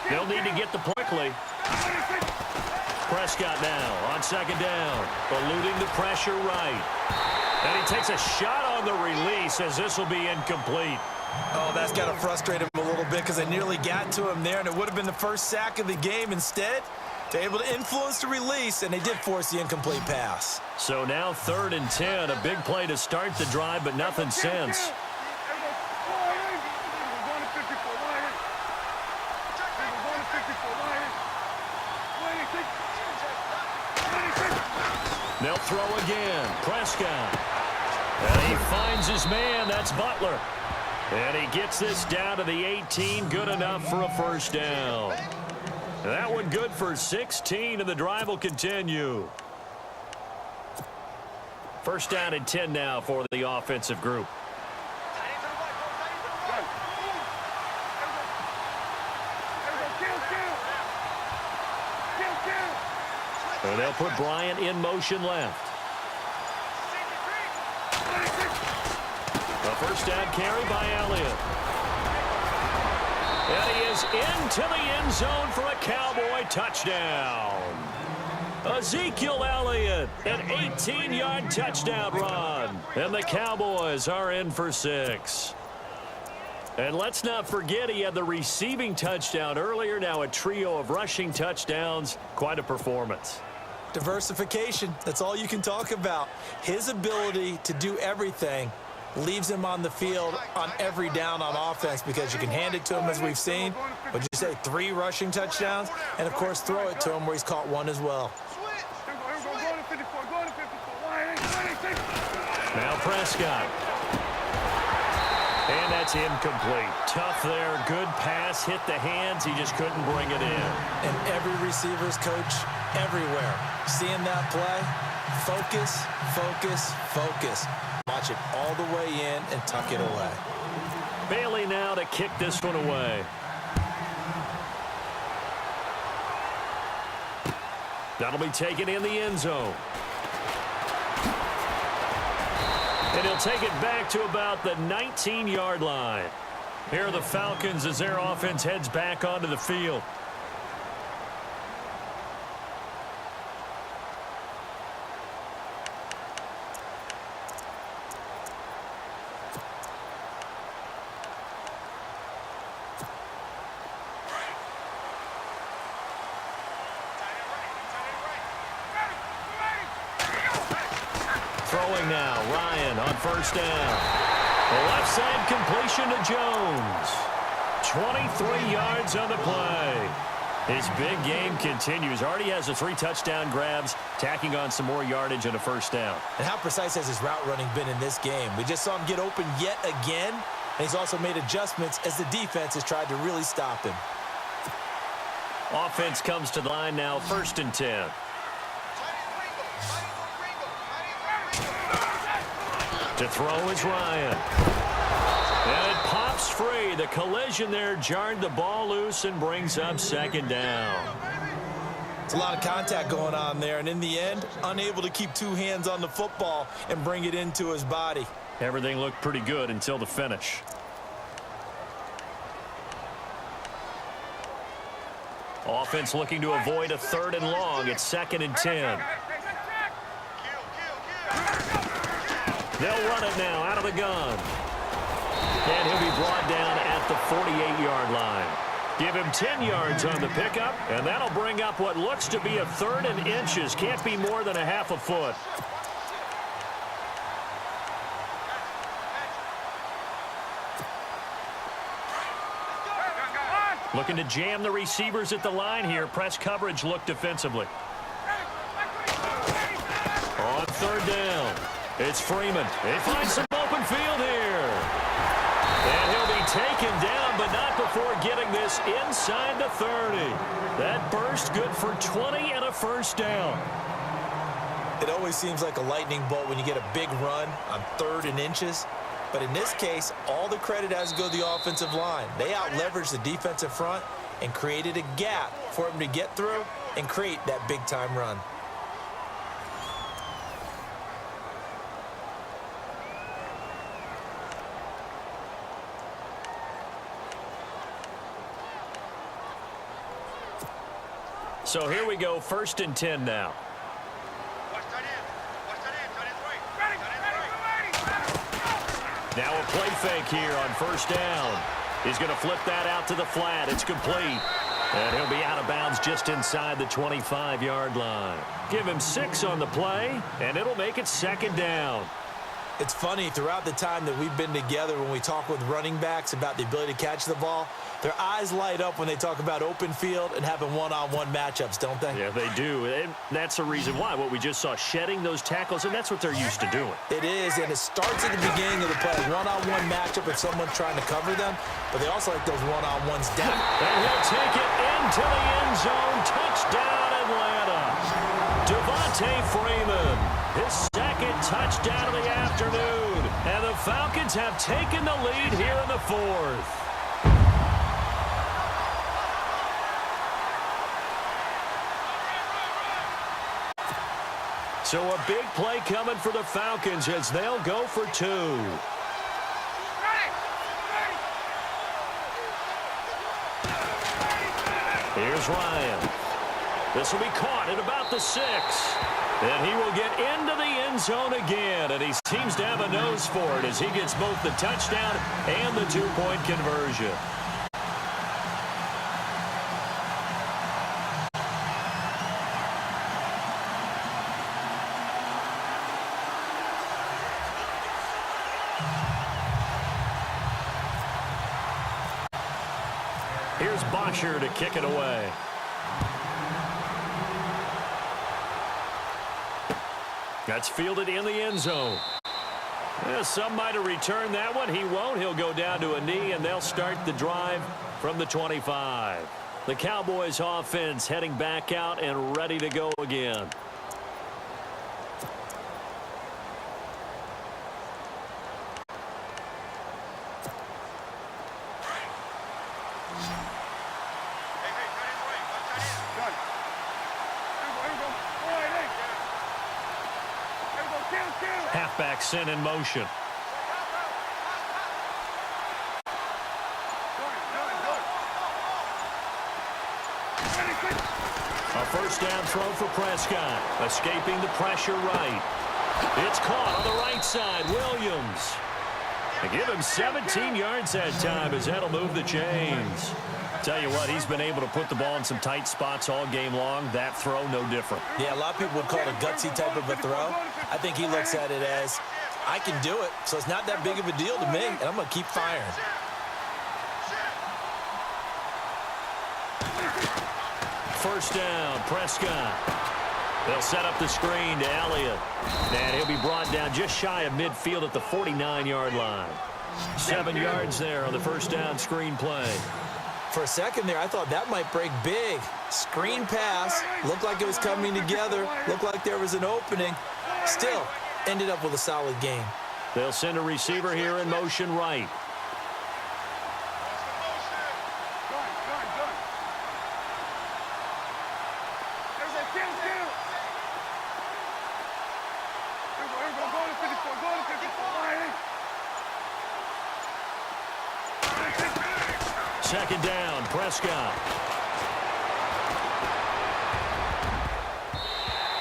They'll need to get the quickly. Prescott now on second down, eluding the pressure right. And he takes a shot on the release as this will be incomplete. Oh, that's got to frustrate him a little bit because they nearly got to him there, and it would have been the first sack of the game. Instead, they're able to influence the release, and they did force the incomplete pass. So now 3rd and 10, a big play to start the drive, but nothing since. They'll throw again. Prescott. And he finds his man. That's Butler. And he gets this down to the 18. Good enough for a first down. That one good for 16, and the drive will continue. First down and 10 now for the offensive group. And they'll put Bryant in motion left. A first down carry by Elliott. And he is into the end zone for a Cowboy touchdown. Ezekiel Elliott, an 18-yard touchdown run. And the Cowboys are in for 6. And let's not forget he had the receiving touchdown earlier. Now a trio of rushing touchdowns. Quite a performance. Diversification, that's all you can talk about. His ability to do everything leaves him on the field on every down on offense because you can hand it to him as we've seen. Would you say 3 rushing touchdowns? And, of course, throw it to him where he's caught 1 as well. Now Prescott. And that's incomplete. Tough there. Good pass. Hit the hands. He just couldn't bring it in. And every receiver's coach everywhere. Seeing that play, focus, focus, focus. Watch it all the way in and tuck it away. Bailey now to kick this one away. That'll be taken in the end zone. And he'll take it back to about the 19-yard line. Here are the Falcons as their offense heads back onto the field. Throwing now, Ryan on first down. The left side completion to Jones. 23 yards on the play. His big game continues. Already has the 3 touchdown grabs, tacking on some more yardage and a first down. And how precise has his route running been in this game? We just saw him get open yet again, and he's also made adjustments as the defense has tried to really stop him. Offense comes to the line now, 1st and 10. To throw is Ryan. And it pops free. The collision there jarred the ball loose and brings up 2nd down. It's a lot of contact going on there, and in the end, unable to keep 2 hands on the football and bring it into his body. Everything looked pretty good until the finish. Offense looking to avoid a 3rd and long. It's 2nd and 10. They'll run it now out of the gun. And he'll be brought down at the 48-yard line. Give him 10 yards on the pickup, and that'll bring up what looks to be a 3rd and inches. Can't be more than a half a foot. Looking to jam the receivers at the line here. Press coverage look defensively. On 3rd down. It's Freeman. They find some open field here. And he'll be taken down, but not before getting this inside the 30. That burst good for 20 and a first down. It always seems like a lightning bolt when you get a big run on 3rd and inches. But in this case, all the credit has to go to the offensive line. They out-leveraged the defensive front and created a gap for him to get through and create that big-time run. So here we go, 1st and 10 now. Now a play fake here on 1st down. He's going to flip that out to the flat. It's complete. And he'll be out of bounds just inside the 25-yard line. Give him 6 on the play, and it'll make it 2nd down. It's funny, throughout the time that we've been together, when we talk with running backs about the ability to catch the ball, their eyes light up when they talk about open field and having one-on-one matchups, don't they? Yeah, they do. And that's the reason why. What we just saw, shedding those tackles, and that's what they're used to doing. It is, and it starts at the beginning of the play. One-on-one matchup if someone's trying to cover them, but they also like those one-on-ones down. And he'll take it into the end zone. Touchdown, Atlanta. Devontae Freeman, his 2nd touchdown of the afternoon. And the Falcons have taken the lead here in the 4th. So a big play coming for the Falcons as they'll go for 2. Here's Ryan. This will be caught at about the 6. And he will get into the end zone again. And he seems to have a nose for it as he gets both the touchdown and the 2-point conversion. Here's Bosher to kick it away. That's fielded in the end zone. Yeah, some might have returned that one. He won't. He'll go down to a knee, and they'll start the drive from the 25. The Cowboys offense heading back out and ready to go again. Halfback sent in motion. A 1st down throw for Prescott. Escaping the pressure right. It's caught on the right side. Williams. They give him 17 yards that time as that'll move the chains. Tell you what, he's been able to put the ball in some tight spots all game long. That throw, no different. Yeah, a lot of people would call it a gutsy type of a throw. I think he looks at it as, I can do it, so it's not that big of a deal to me, and I'm going to keep firing. First down, Prescott. They'll set up the screen to Elliott. And he'll be brought down just shy of midfield at the 49-yard line. 7 yards there on the 1st down screen play. For a second there, I thought that might break big. Screen pass, looked like it was coming together, looked like there was an opening. Still, ended up with a solid game. They'll send a receiver here in motion right. Second down, Prescott.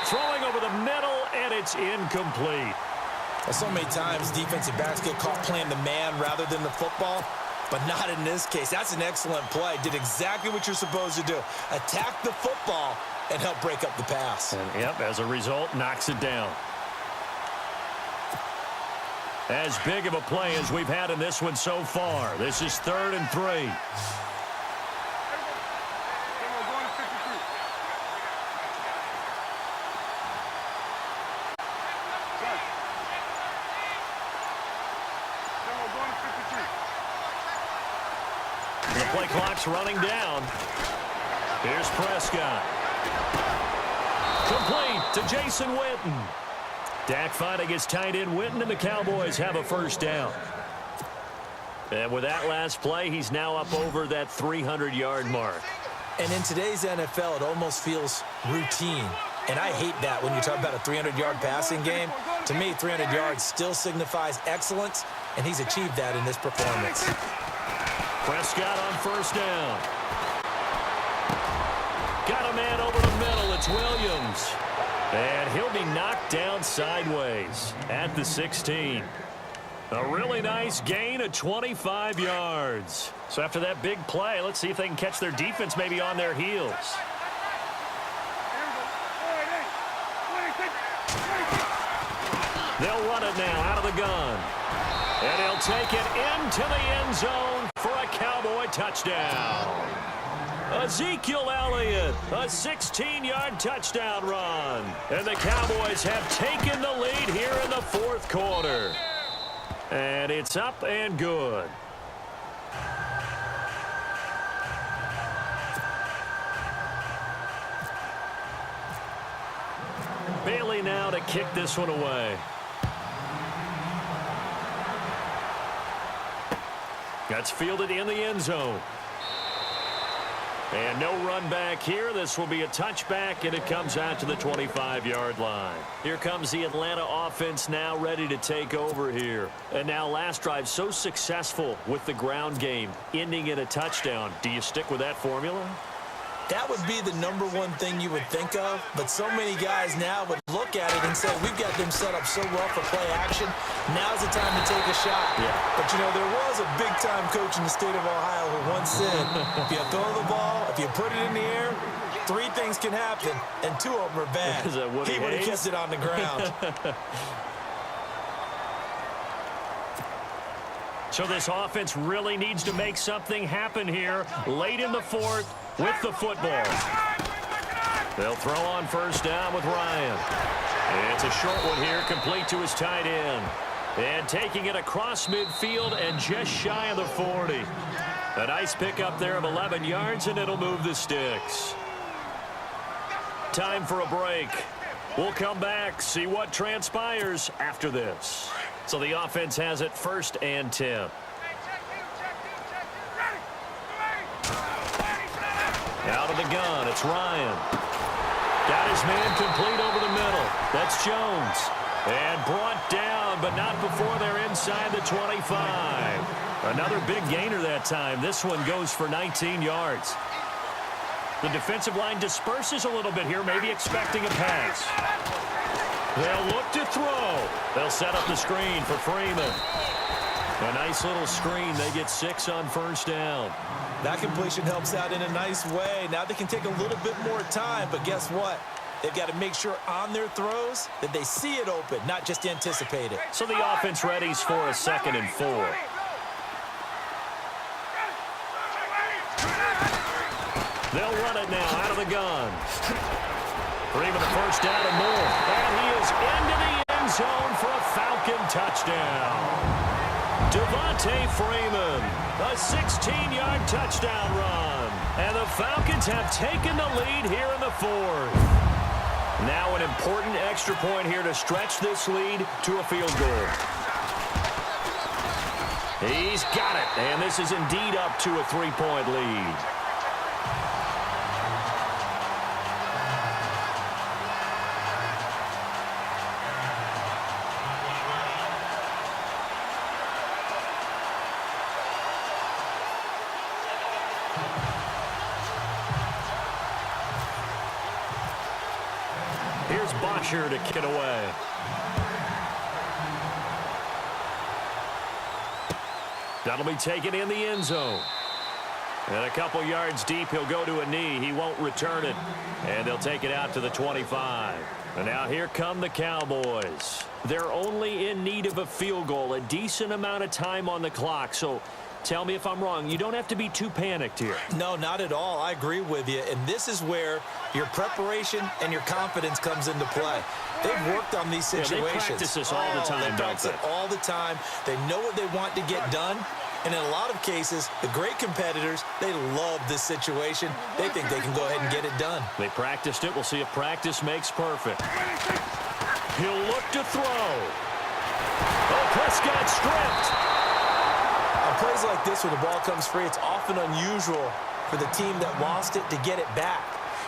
Throwing over the middle, and it's incomplete. Well, so many times defensive backs get caught playing the man rather than the football, but not in this case. That's an excellent play. Did exactly what you're supposed to do. Attack the football and help break up the pass. And, yep, as a result, knocks it down. As big of a play as we've had in this one so far. This is 3rd and 3. The play clock's running down. Here's Prescott. Complete to Jason Witten. Dak finding his tight end Witten, and the Cowboys have a 1st down. And with that last play, he's now up over that 300-yard mark. And in today's NFL, it almost feels routine. And I hate that when you talk about a 300-yard passing game. To me, 300 yards still signifies excellence, and he's achieved that in this performance. Prescott on 1st down. got a man over the middle. It's Williams. And he'll be knocked down sideways at the 16. A really nice gain of 25 yards. So after that big play, let's see if they can catch their defense maybe on their heels. They'll run it now out of the gun. And he'll take it into the end zone for a Cowboy touchdown. Ezekiel Elliott, a 16-yard touchdown run. And the Cowboys have taken the lead here in the fourth quarter. And it's up and good. Bailey now to kick this one away. That's fielded in the end zone. And no run back here. This will be a touchback, and it comes out to the 25-yard line. Here comes the Atlanta offense now ready to take over here. And now last drive so successful with the ground game, ending in a touchdown. Do you stick with that formula? That would be the number one thing you would think of, but so many guys now would look at it and say, we've got them set up so well for play action. Now's the time to take a shot. Yeah. But, you know, there was a big-time coach in the state of Ohio who once said, if you throw the ball, if you put it in the air, 3 things can happen, and 2 of them are bad. He would have kept it on the ground. So this offense really needs to make something happen here late in the fourth with the football. They'll throw on first down with Ryan. It's a short one here, complete to his tight end. And taking it across midfield and just shy of the 40. A nice pickup there of 11 yards, and it'll move the sticks. Time for a break. We'll come back, see what transpires after this. So the offense has it 1st and 10. Out of the gun, it's Ryan. Got his man complete over the middle. That's Jones. And brought down, but not before they're inside the 25. Another big gainer that time. This one goes for 19 yards. The defensive line disperses a little bit here, maybe expecting a pass. They'll look to throw. They'll set up the screen for Freeman. A nice little screen. They get 6 on first down. That completion helps out in a nice way. Now they can take a little bit more time, but guess what? They've got to make sure on their throws that they see it open, not just anticipate it. So the offense readies for a 2nd and 4. They'll run it now out of the gun. Freeman the first down and more. And he is into the end zone for a Falcon touchdown. Devontae Freeman, a 16-yard touchdown run. And the Falcons have taken the lead here in the 4th. Now an important extra point here to stretch this lead to a field goal. He's got it, and this is indeed up to a 3-point lead. Here's Bosher to kick it away. That'll be taken in the end zone. And a couple yards deep, he'll go to a knee. He won't return it. And they'll take it out to the 25. And now here come the Cowboys. They're only in need of a field goal, a decent amount of time on the clock. So tell me if I'm wrong. You don't have to be too panicked here. No, not at all. I agree with you. And this is where your preparation and your confidence comes into play. They've worked on these situations. Yeah, they practice this all the time, they practice it all the time. They know what they want to get done. And in a lot of cases, the great competitors, they love this situation. They think they can go ahead and get it done. They practiced it. We'll see if practice makes perfect. He'll look to throw. Oh, Prescott stripped. On plays like this where the ball comes free, it's often unusual for the team that lost it to get it back.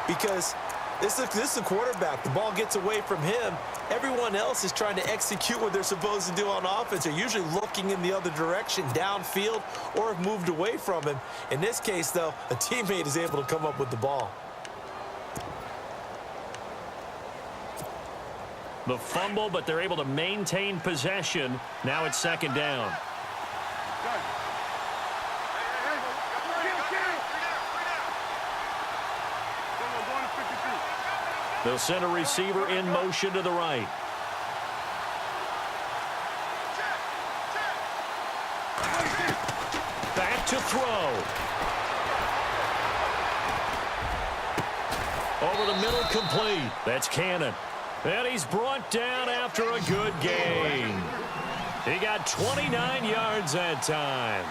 Because this is a quarterback. The ball gets away from him. Everyone else is trying to execute what they're supposed to do on offense. They're usually looking in the other direction, downfield, or have moved away from him. In this case, though, a teammate is able to come up with the ball. The fumble, but they're able to maintain possession. Now it's second down. They'll send a receiver in motion to the right. Back to throw. Over the middle, complete. That's Cannon. And he's brought down after a good gain. He got 29 yards that time.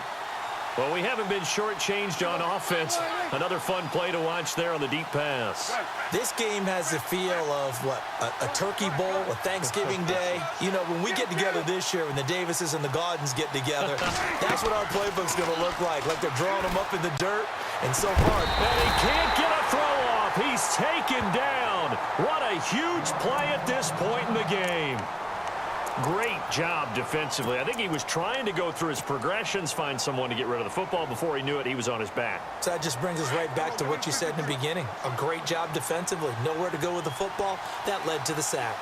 Well, we haven't been shortchanged on offense. Another fun play to watch there on the deep pass. This game has the feel of, what, a turkey bowl, a Thanksgiving day. You know, when we get together this year, when the Davises and the Gaudens get together, that's what our playbook's going to look like they're drawing them up in the dirt. And so far, and he can't get a throw off. He's taken down. What a huge play at this point in the game. Great job defensively. I think he was trying to go through his progressions, find someone to get rid of the football. Before he knew it, he was on his back. So that just brings us right back to what you said in the beginning. A great job defensively. Nowhere to go with the football. That led to the sack.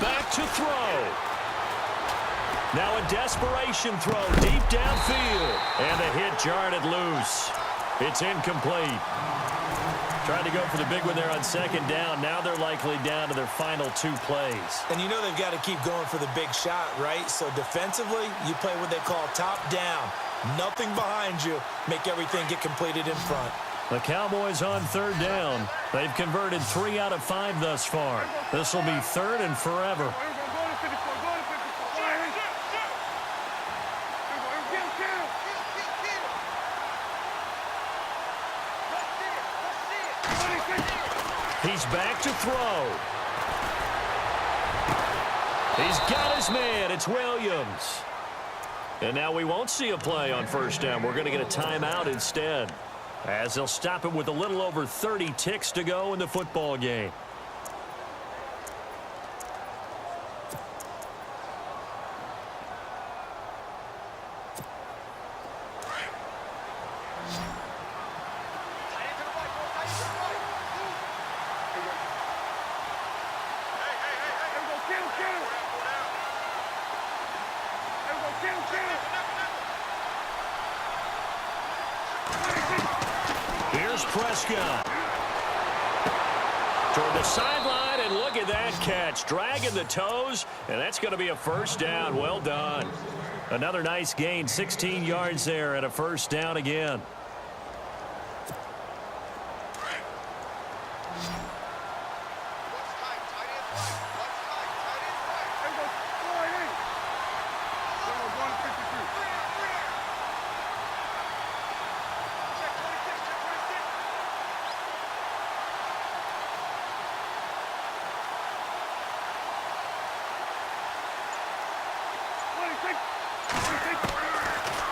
Back to throw. Now a desperation throw deep downfield. And the hit jarred it loose. It's incomplete. Tried to go for the big one there on second down. Now they're likely down to their final 2 plays. And you know they've got to keep going for the big shot, right? So defensively, you play what they call top down. Nothing behind you. Make everything get completed in front. The Cowboys on third down. They've converted 3 out of 5 thus far. This will be third and forever. He's back to throw. He's got his man. It's Williams. And now we won't see a play on first down. We're going to get a timeout instead, as they'll stop it with a little over 30 ticks to go in the football game. Here's Prescott. Toward the sideline, and look at that catch. Dragging the toes, and that's going to be a first down. Well done. Another nice gain, 16 yards there, and a first down again.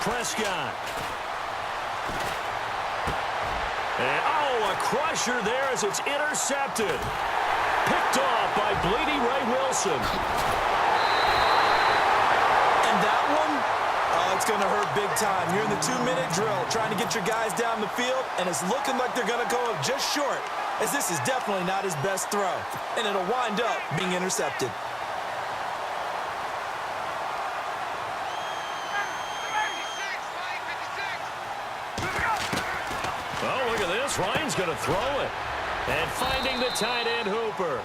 Prescott. And, a crusher there as it's intercepted. Picked off by Bleedy Ray Wilson. And that one, it's going to hurt big time. You're in the 2-minute drill, trying to get your guys down the field, and it's looking like they're going to go up just short, as this is definitely not his best throw. And it'll wind up being intercepted. Oh, look at this. Ryan's going to throw it. And finding the tight end, Hooper.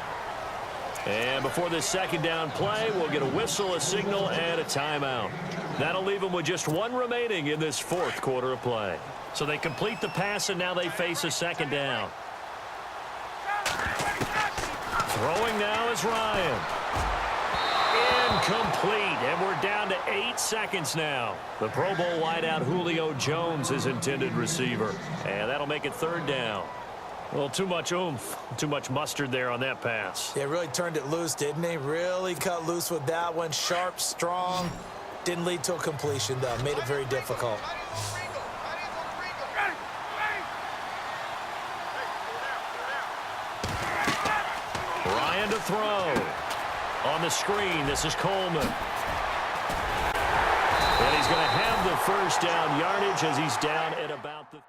And before this second down play, we'll get a whistle, a signal, and a timeout. That'll leave them with just 1 remaining in this 4th quarter of play. So they complete the pass, and now they face a second down. Throwing now is Ryan. Incomplete, and we're down to 8 seconds now. The Pro Bowl wideout Julio Jones is intended receiver, and that'll make it 3rd down. Well, too much oomph, too much mustard there on that pass. They really turned it loose, didn't they? Really cut loose with that one. Sharp, strong. Didn't lead to a completion, though. Made it very difficult. Ryan to throw. On the screen, this is Coleman. And he's going to have the first down yardage as he's down at about the...